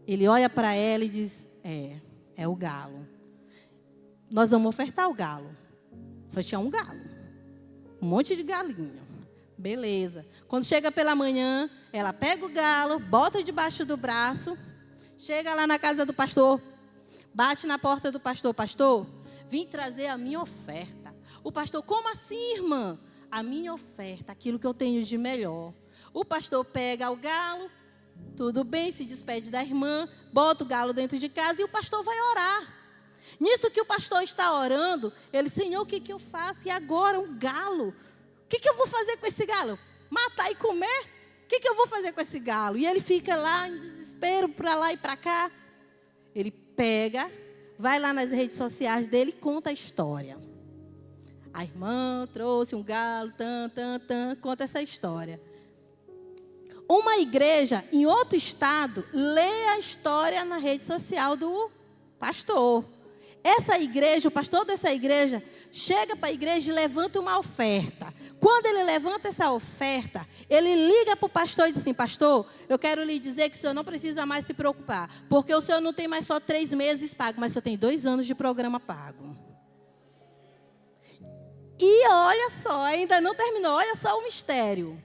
Ele olha para ela e diz: é o galo. Nós vamos ofertar o galo. Só tinha um galo. Um monte de galinho. Beleza. Quando chega pela manhã, ela pega o galo, bota debaixo do braço, chega lá na casa do pastor, bate na porta do pastor: pastor, vim trazer a minha oferta. O pastor: como assim, irmã? A minha oferta, aquilo que eu tenho de melhor. O pastor pega o galo, tudo bem, se despede da irmã, bota o galo dentro de casa e o pastor vai orar. Nisso que o pastor está orando, ele: Senhor, o que eu faço? E agora um galo? O que eu vou fazer com esse galo? Matar e comer? O que eu vou fazer com esse galo? E ele fica lá em desespero, para lá e para cá. Ele pega, vai lá nas redes sociais dele e conta a história. A irmã trouxe um galo, conta essa história. Uma igreja em outro estado lê a história na rede social do pastor. Essa igreja, o pastor dessa igreja, chega para a igreja e levanta uma oferta. Quando ele levanta essa oferta, ele liga para o pastor e diz assim: pastor, eu quero lhe dizer que o senhor não precisa mais se preocupar, porque o senhor não tem mais só 3 meses pago, mas o senhor tem 2 anos de programa pago. E olha só, ainda não terminou, olha só o mistério.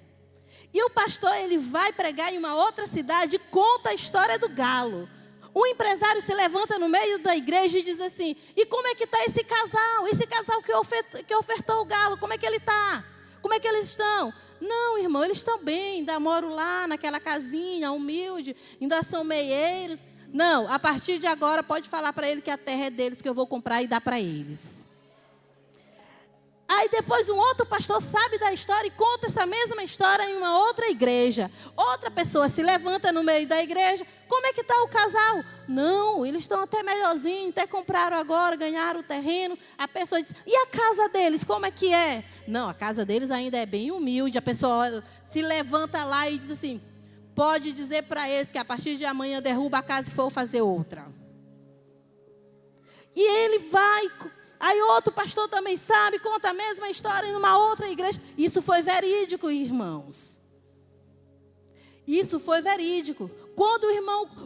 E o pastor, ele vai pregar em uma outra cidade e conta a história do galo. Um empresário se levanta no meio da igreja e diz assim: e como é que está esse casal? Esse casal que ofertou o galo, como é que ele está? Como é que eles estão? Não, irmão, eles estão bem, ainda moram lá naquela casinha humilde, ainda são meieiros. Não, a partir de agora pode falar para ele que a terra é deles, que eu vou comprar e dar para eles. Aí depois um outro pastor sabe da história e conta essa mesma história em uma outra igreja. Outra pessoa se levanta no meio da igreja: como é que está o casal? Não, eles estão até melhorzinho, até compraram agora, ganharam o terreno. A pessoa diz: e a casa deles, como é que é? Não, a casa deles ainda é bem humilde. A pessoa se levanta lá e diz assim: pode dizer para eles que a partir de amanhã derruba a casa e for fazer outra. E ele vai... Aí outro pastor também sabe, conta a mesma história em uma outra igreja. Isso foi verídico, irmãos. Isso foi verídico. Quando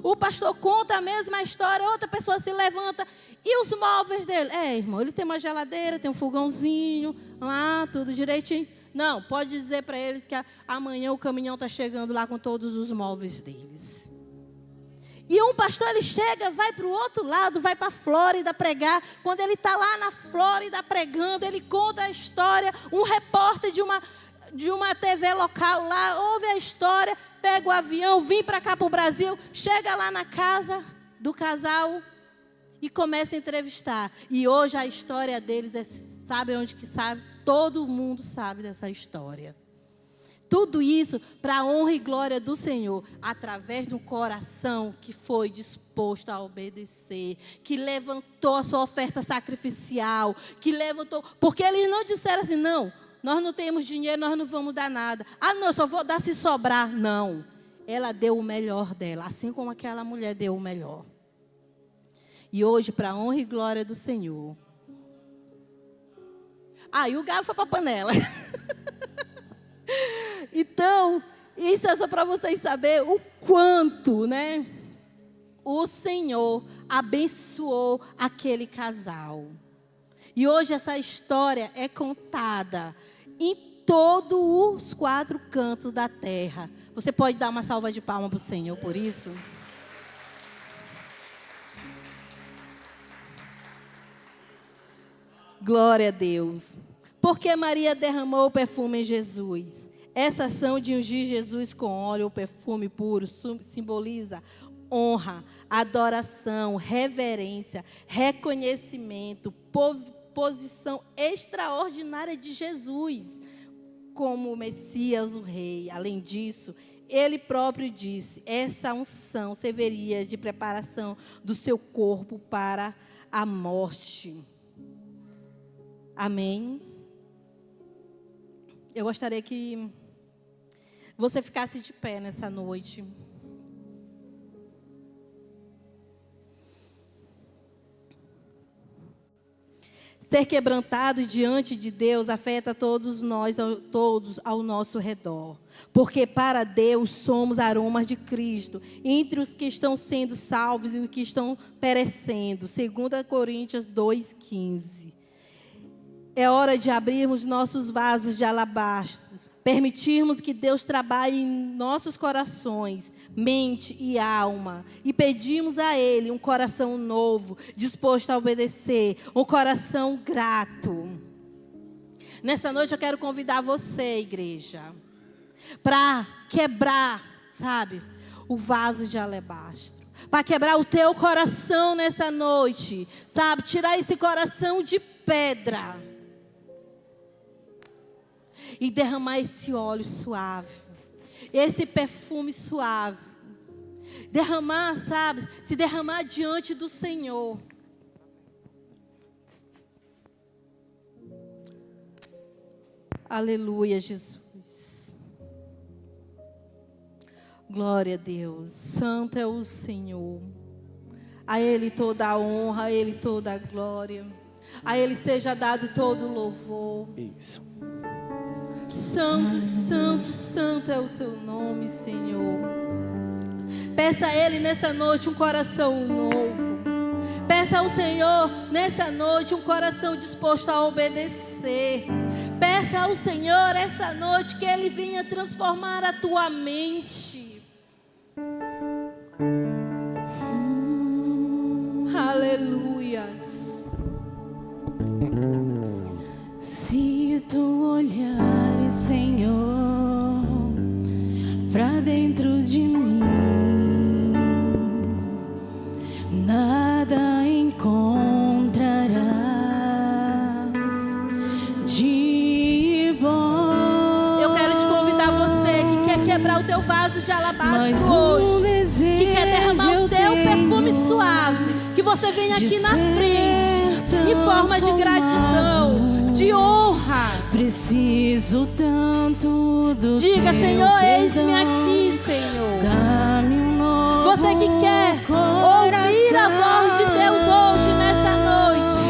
o pastor conta a mesma história, outra pessoa se levanta. E os móveis dele? Irmão, ele tem uma geladeira, tem um fogãozinho, lá, tudo direitinho. Não, pode dizer para ele que amanhã o caminhão está chegando lá com todos os móveis deles. E um pastor, ele chega, vai para o outro lado, vai para a Flórida pregar. Quando ele está lá na Flórida pregando, ele conta a história. Um repórter de uma TV local lá, ouve a história, pega o avião, vem para cá para o Brasil, chega lá na casa do casal e começa a entrevistar. E hoje a história deles sabe onde que sabe? Todo mundo sabe dessa história. Tudo isso para a honra e glória do Senhor, através de um coração que foi disposto a obedecer, que levantou a sua oferta sacrificial, que levantou, porque eles não disseram assim: não, nós não temos dinheiro, nós não vamos dar nada. Ah, não, só vou dar se sobrar. Não, ela deu o melhor dela, assim como aquela mulher deu o melhor. E hoje, para a honra e glória do Senhor. E o galo foi para a panela. Então, isso é só para vocês saberem o quanto, né, o Senhor abençoou aquele casal. E hoje essa história é contada em todos os 4 cantos da terra. Você pode dar uma salva de palmas para o Senhor por isso? Glória a Deus. Porque Maria derramou o perfume em Jesus. Essa ação de ungir Jesus com óleo ou perfume puro simboliza honra, adoração, reverência, reconhecimento, posição extraordinária de Jesus como o Messias, o Rei. Além disso, ele próprio disse: essa unção serviria de preparação do seu corpo para a morte. Amém? Eu gostaria que você ficasse de pé nessa noite. Ser quebrantado diante de Deus afeta todos nós, todos ao nosso redor. Porque para Deus somos aromas de Cristo, entre os que estão sendo salvos e os que estão perecendo. 2 Coríntios 2,15. É hora de abrirmos nossos vasos de alabastro, permitirmos que Deus trabalhe em nossos corações, mente e alma, e pedimos a Ele um coração novo, disposto a obedecer, um coração grato. Nessa noite eu quero convidar você, igreja, para quebrar, sabe, o vaso de alabastro, para quebrar o teu coração nessa noite, sabe, tirar esse coração de pedra e derramar esse óleo suave, esse perfume suave. Derramar, sabe? Se derramar diante do Senhor. Aleluia, Jesus. Glória a Deus. Santo é o Senhor. A Ele toda a honra, a Ele toda a glória. A Ele seja dado todo o louvor. Isso. Santo, santo, santo é o teu nome, Senhor. Peça a Ele nessa noite um coração novo. Peça ao Senhor nessa noite um coração disposto a obedecer. Peça ao Senhor essa noite que Ele venha transformar a tua mente. Aleluias. Se tu olhares, Senhor, pra dentro de mim, nada encontrarás de bom. Eu quero te convidar, você que quer quebrar o teu vaso de alabastro hoje, que quer derramar o teu perfume suave, que você venha aqui na frente, em forma de gratidão, de honra. Preciso tanto do Diga: teu Senhor, perdão. eis-me aqui, Senhor. Dá-me um novo Você que quer ouvir a voz de Deus hoje, nessa noite,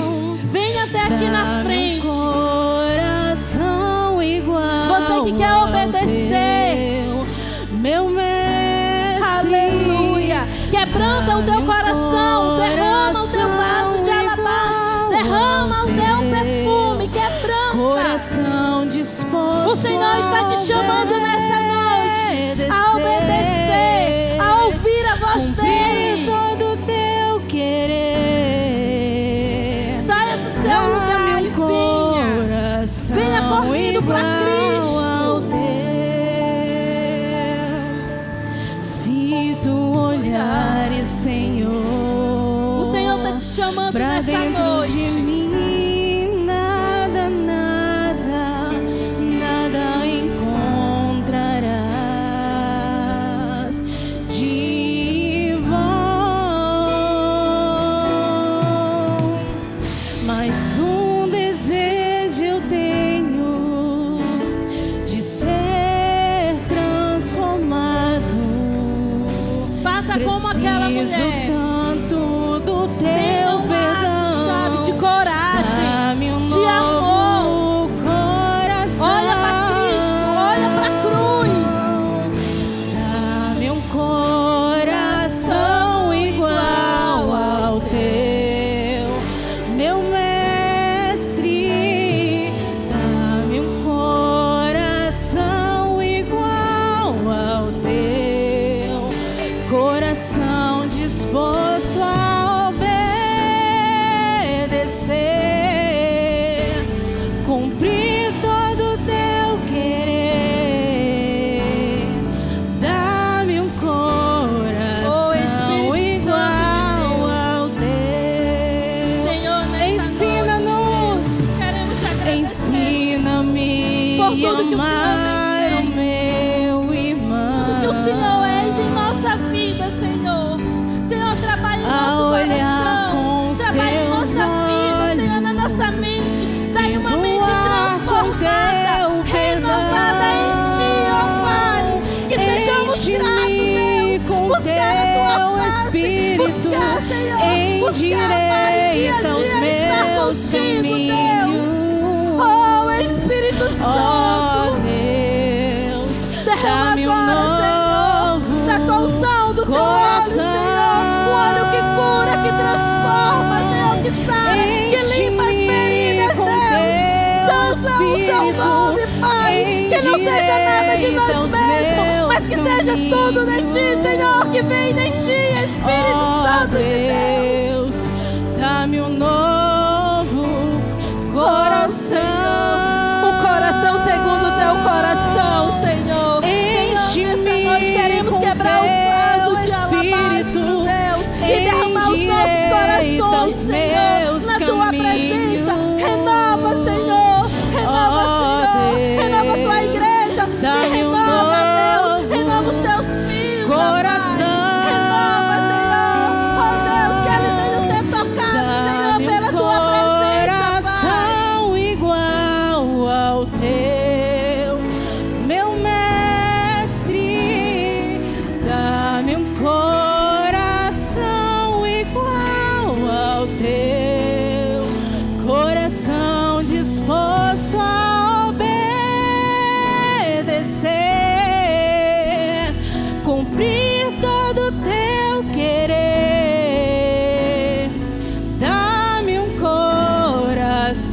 venha até aqui na frente. Coração igual. Você que quer obedecer, meu mestre. aleluia. Quebranta o teu coração, derrama o teu vaso de alabastro, derrama o teu perfume, quebranta. Coração disposto. O Senhor está te chamando nessa noite a obedecer, a ouvir a voz dEle. Todo o teu querer. Saia do seu lugar e venha correndo para Cristo. Se tu olhares, Senhor, O Senhor está te chamando pra nessa dentro noite. de mim, nada, nada, nada encontrarás de bom. Mas um desejo eu tenho de ser transformado. Faça como aquela Preciso mulher. tanto do teu Tenha um ato, perdão, sabe, de coragem, dá-me um de novo amor. coração. Olha para Cristo, olha para a cruz. Dá-me um coração igual ao teu, meu mestre. Dá-me um coração igual ao teu, coração disposto a obedecer, cumprir todo o teu querer. Dá-me um Oh, coração Espírito buscar, Senhor, buscar mais dia a endireita os dia estar meus contigo, caminhos. Deus. Oh, Espírito Santo, Deus, derrama dá-me agora, Senhor, da tua unção do teu óleo, Senhor, o óleo que cura, que transforma, Senhor, que sara, que limpa as feridas, Deus. Santo é o teu nome, Pai. Que não seja nada de nós mesmos, mas que seja tudo de ti, Senhor, que vem de ti, Espírito Santo de Deus. Dá-me um novo coração. Um coração segundo o teu coração, Senhor. Senhor, nessa noite queremos quebrar o vaso de alabastro, Deus, e derramar os nossos corações, Senhor, na tua presença. Renova, Senhor. Renova, Senhor. Renova a tua igreja. E renova, Deus. Renova os teus filhos. Coração. Renova, Senhor. Oh, Deus, que eles venham ser tocados, Senhor, pela tua presença, Pai. Coração igual ao teu, meu mestre. Dá-me um coração igual ao teu, coração disposto a obedecer, cumprir todo o teu querer. Dá-me um coração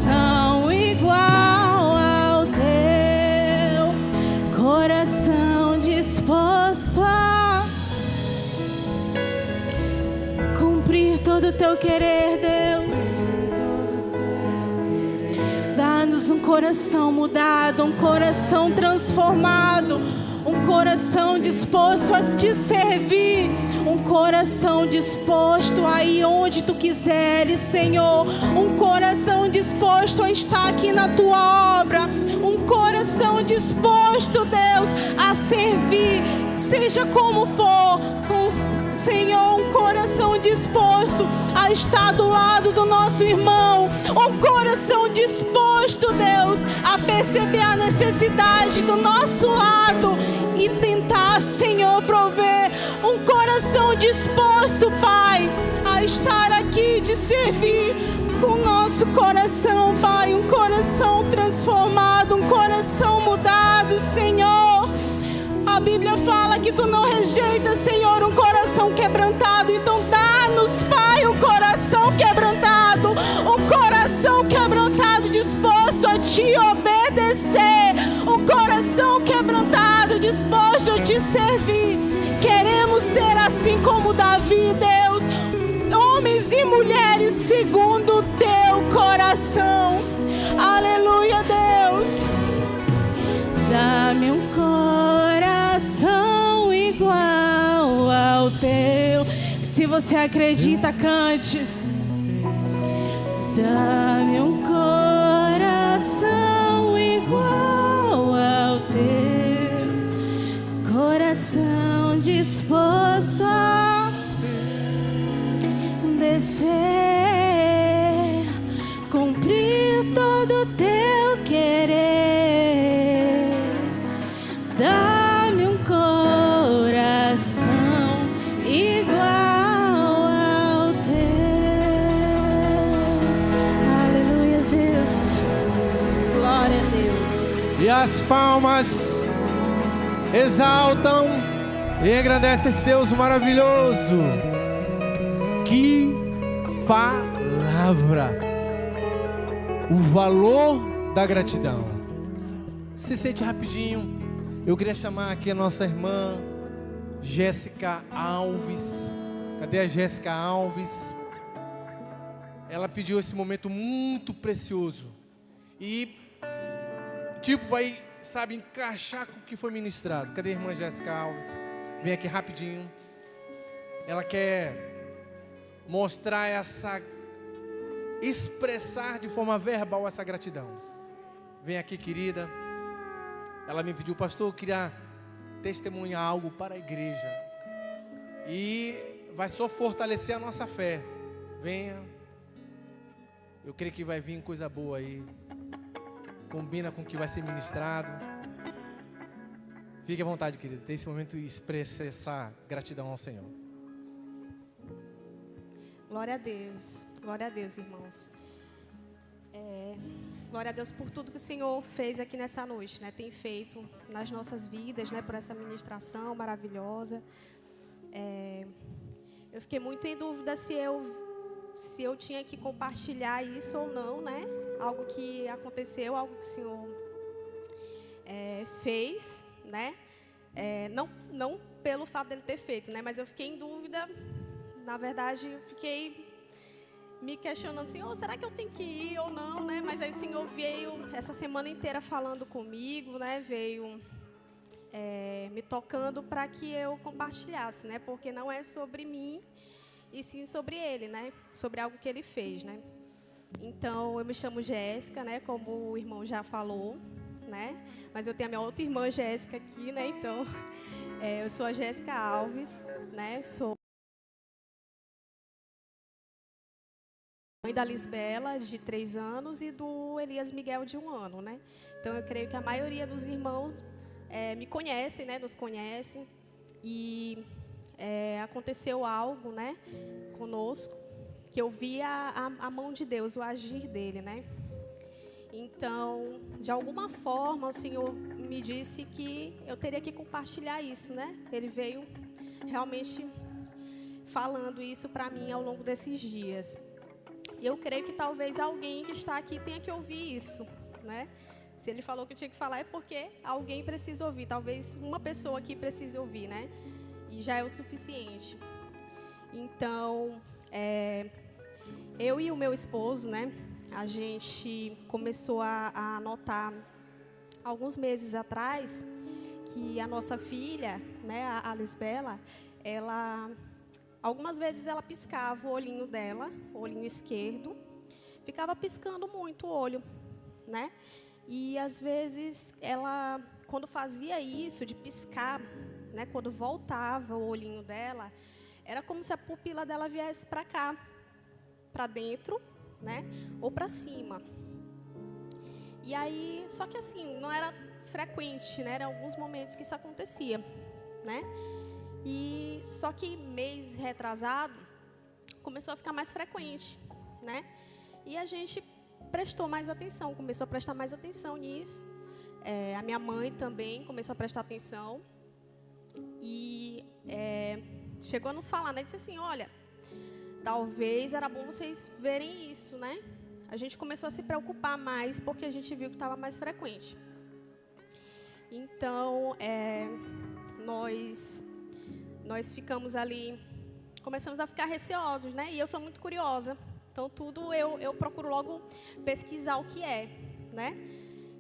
igual ao teu, coração disposto a cumprir todo o teu querer, Deus. Dá-nos um coração mudado, um coração transformado, um coração disposto a te servir, um coração disposto a ir onde tu quiseres, Senhor, um coração disposto a estar aqui na tua obra, um coração disposto, Deus, a servir, seja como for, Senhor, um coração disposto a estar do lado do nosso irmão, um coração disposto, Deus, a perceber a necessidade do nosso lado e tentar, Senhor, prover, um coração disposto, Pai, a estar aqui, de servir com o nosso coração, Pai, um coração transformado, um coração mudado, Senhor. A Bíblia fala que tu não rejeitas, Senhor, um coração quebrantado. Então dá-nos, Pai, um coração quebrantado disposto a te obedecer, um coração quebrantado disposto a te servir. Queremos ser assim como Davi, Deus, homens e mulheres segundo o teu coração. Aleluia, Deus. Dá-me um coração igual ao teu. Se você acredita, cante. Dá-me um coração igual ao teu, coração disposto a descer, cumprir todo o teu querer. Dá-me um coração igual ao teu. Aleluia, Deus. Glória a Deus. E as palmas exaltam e engrandecem esse Deus maravilhoso. Que palavra! O valor da gratidão. Se sente rapidinho. Eu queria chamar aqui a nossa irmã Jéssica Alves. Cadê a Jéssica Alves? Ela pediu esse momento muito precioso. E vai, sabe, encaixar com o que foi ministrado. Cadê a irmã Jéssica Alves? Vem aqui rapidinho. Ela quer mostrar expressar de forma verbal essa gratidão. Vem aqui, querida. Ela me pediu, pastor, eu queria testemunhar algo para a igreja. E vai só fortalecer a nossa fé. Venha. Eu creio que vai vir coisa boa aí. Combina com o que vai ser ministrado. Fique à vontade, querida. Tem esse momento e expresse essa gratidão ao Senhor. Glória a Deus, irmãos. Glória a Deus por tudo que o Senhor fez aqui nessa noite, né? Tem feito nas nossas vidas, né? Por essa ministração maravilhosa. Eu fiquei muito em dúvida se eu tinha que compartilhar isso ou não, né? Algo que aconteceu, algo que o Senhor fez, né? Não pelo fato dele ter feito, né? Mas eu fiquei em dúvida. Na verdade, eu fiquei me questionando, Senhor, será que eu tenho que ir ou não, né? Mas aí o Senhor veio essa semana inteira falando comigo, né? Veio me tocando para que eu compartilhasse, né? Porque não é sobre mim, e sim sobre Ele, né? Sobre algo que Ele fez, né? Então, eu me chamo Jéssica, né? Como o irmão já falou, né? Mas eu tenho a minha outra irmã Jéssica aqui, né? Então, eu sou a Jéssica Alves, né? Sou mãe da Lisbela, de 3 anos, e do Elias Miguel, de 1 ano, né? Então, eu creio que a maioria dos irmãos me conhecem, né? Nos conhecem. E aconteceu algo, né? Conosco, que eu via a mão de Deus, o agir dele, né? Então, de alguma forma, o Senhor me disse que eu teria que compartilhar isso, né? Ele veio realmente falando isso para mim ao longo desses dias. E eu creio que talvez alguém que está aqui tenha que ouvir isso, né? Se ele falou que eu tinha que falar, é porque alguém precisa ouvir. Talvez uma pessoa aqui precise ouvir, né? E já é o suficiente. Então, eu e o meu esposo, né? A gente começou a notar, alguns meses atrás, que a nossa filha, né? A Lisbela, algumas vezes ela piscava o olhinho dela, o olhinho esquerdo, ficava piscando muito o olho, né? E às vezes ela, quando fazia isso de piscar, né, quando voltava o olhinho dela, era como se a pupila dela viesse para cá, para dentro, né, ou para cima. E aí, só que assim, não era frequente, né? Eram alguns momentos que isso acontecia, né? E só que mês retrasado começou a ficar mais frequente, né? E a gente prestou mais atenção, começou a prestar mais atenção nisso. A minha mãe também começou a prestar atenção e chegou a nos falar, né? Disse assim, olha, talvez era bom vocês verem isso, né? A gente começou a se preocupar mais porque a gente viu que estava mais frequente. Então, nós ficamos ali, começamos a ficar receosos, né? E eu sou muito curiosa. Então, tudo eu procuro logo pesquisar o que é, né?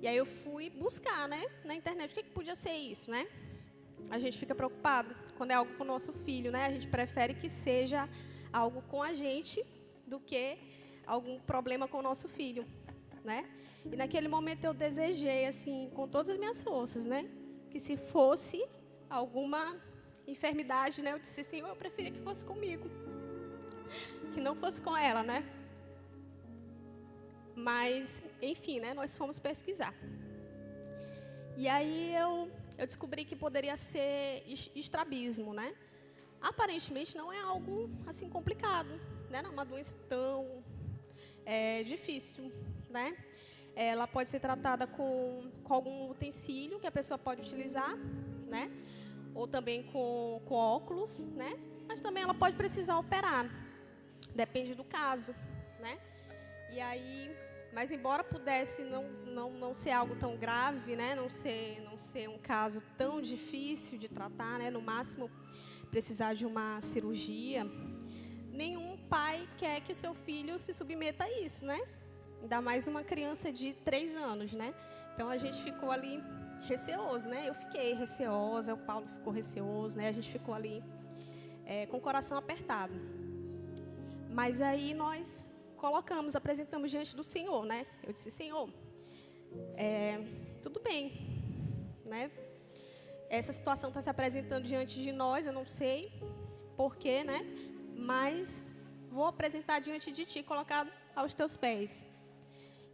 E aí eu fui buscar, né? Na internet, o que podia ser isso, né? A gente fica preocupado quando é algo com o nosso filho, né? A gente prefere que seja algo com a gente do que algum problema com o nosso filho, né? E naquele momento eu desejei, assim, com todas as minhas forças, né? Que se fosse alguma enfermidade, né? Eu disse assim, eu preferia que fosse comigo, que não fosse com ela, né? Mas, enfim, né? Nós fomos pesquisar. E aí eu descobri que poderia ser estrabismo, né? Aparentemente não é algo assim complicado, né? Não é uma doença tão difícil, né? Ela pode ser tratada com algum utensílio que a pessoa pode utilizar, né? Ou também com óculos, né? Mas também ela pode precisar operar, depende do caso, né? E aí, mas embora pudesse não ser algo tão grave, né? Não ser um caso tão difícil de tratar, né? No máximo precisar de uma cirurgia, nenhum pai quer que o seu filho se submeta a isso, né? Ainda mais uma criança de 3 anos, né? Então a gente ficou ali receoso, né? Eu fiquei receosa, o Paulo ficou receoso, né? A gente ficou ali com o coração apertado. Mas aí nós apresentamos diante do Senhor, né? Eu disse, Senhor, tudo bem, né? Essa situação está se apresentando diante de nós, eu não sei porquê, né? Mas vou apresentar diante de Ti, colocar aos Teus pés.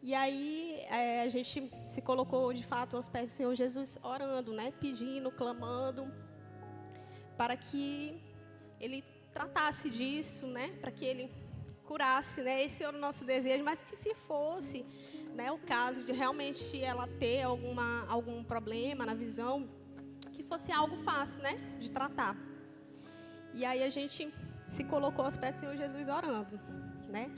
E aí a gente se colocou, de fato, aos pés do Senhor Jesus, orando, né? Pedindo, clamando, para que Ele tratasse disso, né? Para que ele curasse, né? Esse era o nosso desejo, mas que se fosse, né, o caso de realmente ela ter algum problema na visão, que fosse algo fácil, né, de tratar. E aí a gente se colocou aos pés do Senhor Jesus orando, né?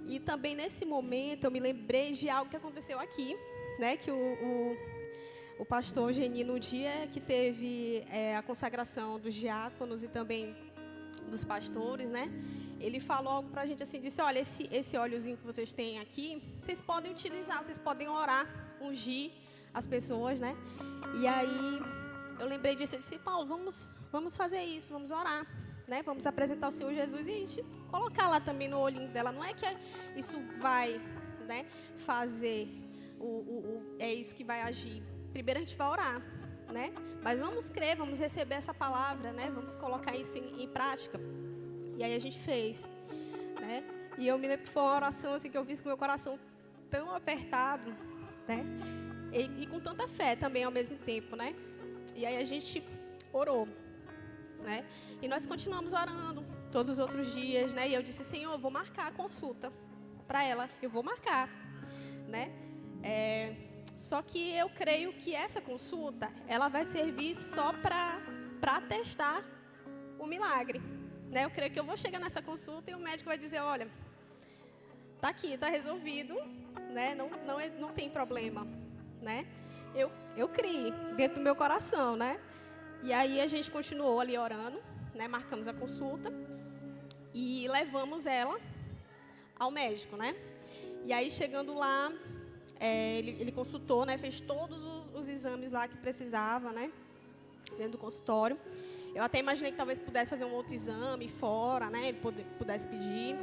E também nesse momento eu me lembrei de algo que aconteceu aqui, né? Que o pastor Geni, no dia que teve a consagração dos diáconos e também dos pastores, né? Ele falou algo para a gente assim, disse, olha, esse óleozinho que vocês têm aqui, vocês podem utilizar, vocês podem orar, ungir as pessoas, né? E aí eu lembrei disso, eu disse, Paulo, vamos fazer isso, vamos orar, né? Vamos apresentar o Senhor Jesus e a gente colocar lá também no olhinho dela. Não é que isso vai, né, fazer, é isso que vai agir. Primeiro a gente vai orar, né? Mas vamos crer, vamos receber essa palavra, né? Vamos colocar isso em prática. E aí a gente fez, né? E eu me lembro que foi uma oração assim que eu fiz com o meu coração tão apertado, né? E com tanta fé também ao mesmo tempo, né? E aí a gente orou, né? E nós continuamos orando todos os outros dias, né? E eu disse, Senhor, eu vou marcar a consulta para ela, eu vou marcar, né? Só que eu creio que essa consulta, ela vai servir só para testar o milagre, né? Eu creio que eu vou chegar nessa consulta e o médico vai dizer, olha, tá aqui, tá resolvido, né? Não tem problema, né? Eu criei dentro do meu coração, né? E aí a gente continuou ali orando, né? Marcamos a consulta e levamos ela ao médico, né? E aí chegando lá, ele consultou, né? Fez todos os exames lá que precisava, né? Dentro do consultório. Eu até imaginei que talvez pudesse fazer um outro exame fora, né? Ele pudesse pedir.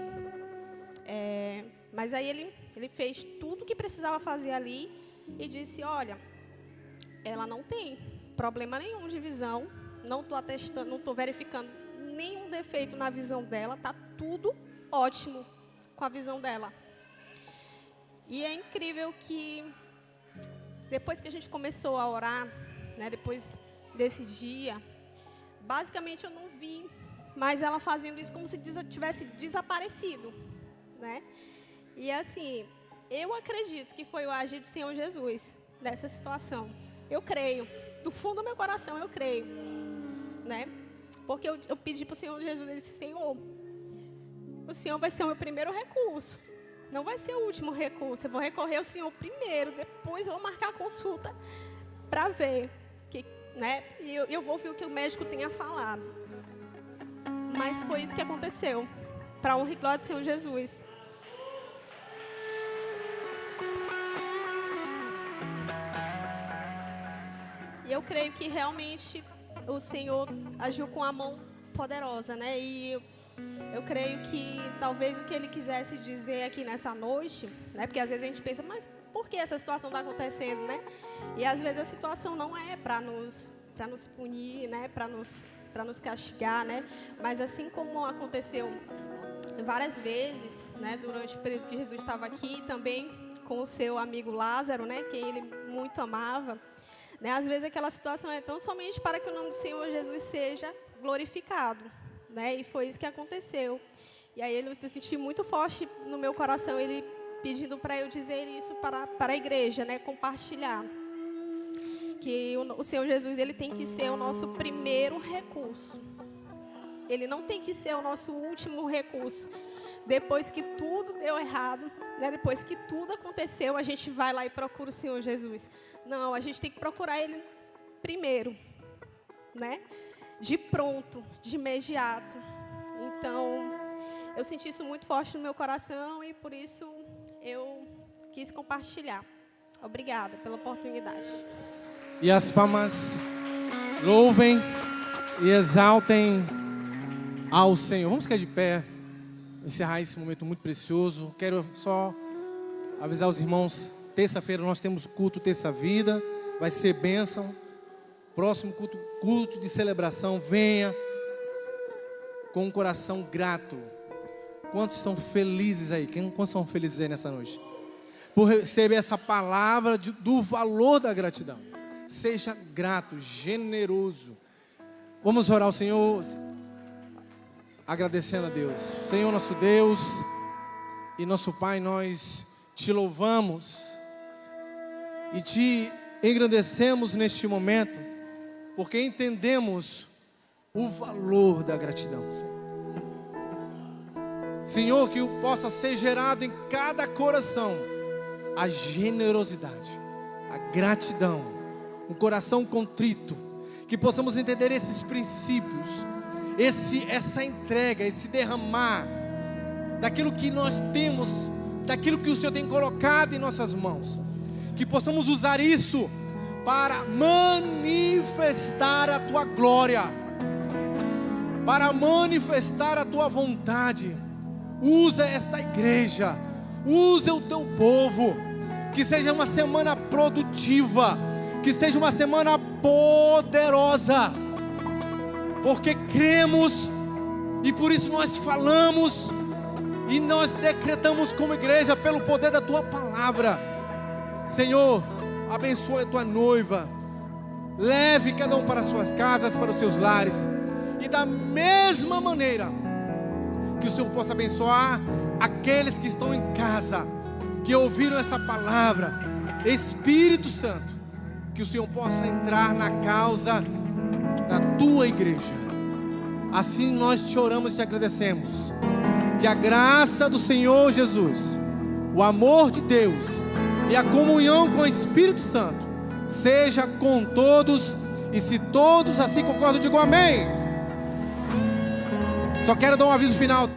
Mas aí ele fez tudo o que precisava fazer ali e disse, olha, ela não tem problema nenhum de visão, não estou atestando, não estou verificando nenhum defeito na visão dela, está tudo ótimo com a visão dela. E é incrível que depois que a gente começou a orar, né, depois desse dia, basicamente eu não vi mais ela fazendo isso como se tivesse desaparecido, né? E assim, eu acredito que foi o agir do Senhor Jesus nessa situação. Eu creio, do fundo do meu coração eu creio, né? Porque eu pedi para o Senhor Jesus, ele disse, Senhor, o Senhor vai ser o meu primeiro recurso, não vai ser o último recurso, eu vou recorrer ao Senhor primeiro, depois eu vou marcar a consulta para ver, né? E eu vou ver o que o médico tem a falar. Mas foi isso que aconteceu, para a honra e glória do Senhor Jesus. E eu creio que realmente o Senhor agiu com a mão poderosa, né? E eu creio que talvez o que Ele quisesse dizer aqui nessa noite, né? Porque às vezes a gente pensa, mas por que essa situação está acontecendo, né? E às vezes a situação não é para nos punir, né? Para nos castigar, né? Mas assim como aconteceu várias vezes, né? Durante o período que Jesus estava aqui, também com o seu amigo Lázaro, né? Quem Ele muito amava. Né? Às vezes aquela situação é tão somente para que o nome do Senhor Jesus seja glorificado, né? E foi isso que aconteceu. E aí ele se sentiu muito forte no meu coração, ele pedindo para eu dizer isso para a igreja, né? Compartilhar. Que o Senhor Jesus, ele tem que ser o nosso primeiro recurso. Ele não tem que ser o nosso último recurso. Depois que tudo deu errado, né? Depois que tudo aconteceu, a gente vai lá e procura o Senhor Jesus. Não, a gente tem que procurar Ele primeiro, né? De pronto, de imediato. Então, eu senti isso muito forte no meu coração e por isso eu quis compartilhar. Obrigada pela oportunidade. E as palmas louvem e exaltem ao Senhor. Vamos ficar de pé, encerrar esse momento muito precioso. Quero só avisar os irmãos, terça-feira nós temos culto Terça Vida, vai ser bênção. Próximo culto de celebração, venha com um coração grato. Quantos estão felizes aí? Quantos são felizes aí nessa noite? Por receber essa palavra do valor da gratidão. Seja grato, generoso. Vamos orar ao Senhor. agradecendo a Deus. Senhor nosso Deus e nosso Pai, nós te louvamos e te engrandecemos neste momento, porque entendemos o valor da gratidão, Senhor. Senhor, que possa ser gerado em cada coração a generosidade, a gratidão, um coração contrito, que possamos entender esses princípios, essa entrega, esse derramar daquilo que nós temos, daquilo que o Senhor tem colocado em nossas mãos, que possamos usar isso para manifestar a Tua glória, para manifestar a Tua vontade. Usa esta igreja, usa o Teu povo, que seja uma semana produtiva, que seja uma semana poderosa, porque cremos e por isso nós falamos e nós decretamos como igreja pelo poder da Tua palavra. Senhor, abençoe a Tua noiva, leve cada um para as suas casas, para os seus lares, e da mesma maneira que o Senhor possa abençoar aqueles que estão em casa, que ouviram essa palavra. Espírito Santo, que o Senhor possa entrar na causa da Tua igreja. Assim nós te oramos e te agradecemos. Que a graça do Senhor Jesus, o amor de Deus e a comunhão com o Espírito Santo seja com todos. E se todos assim concordam, digam amém. Só quero dar um aviso final.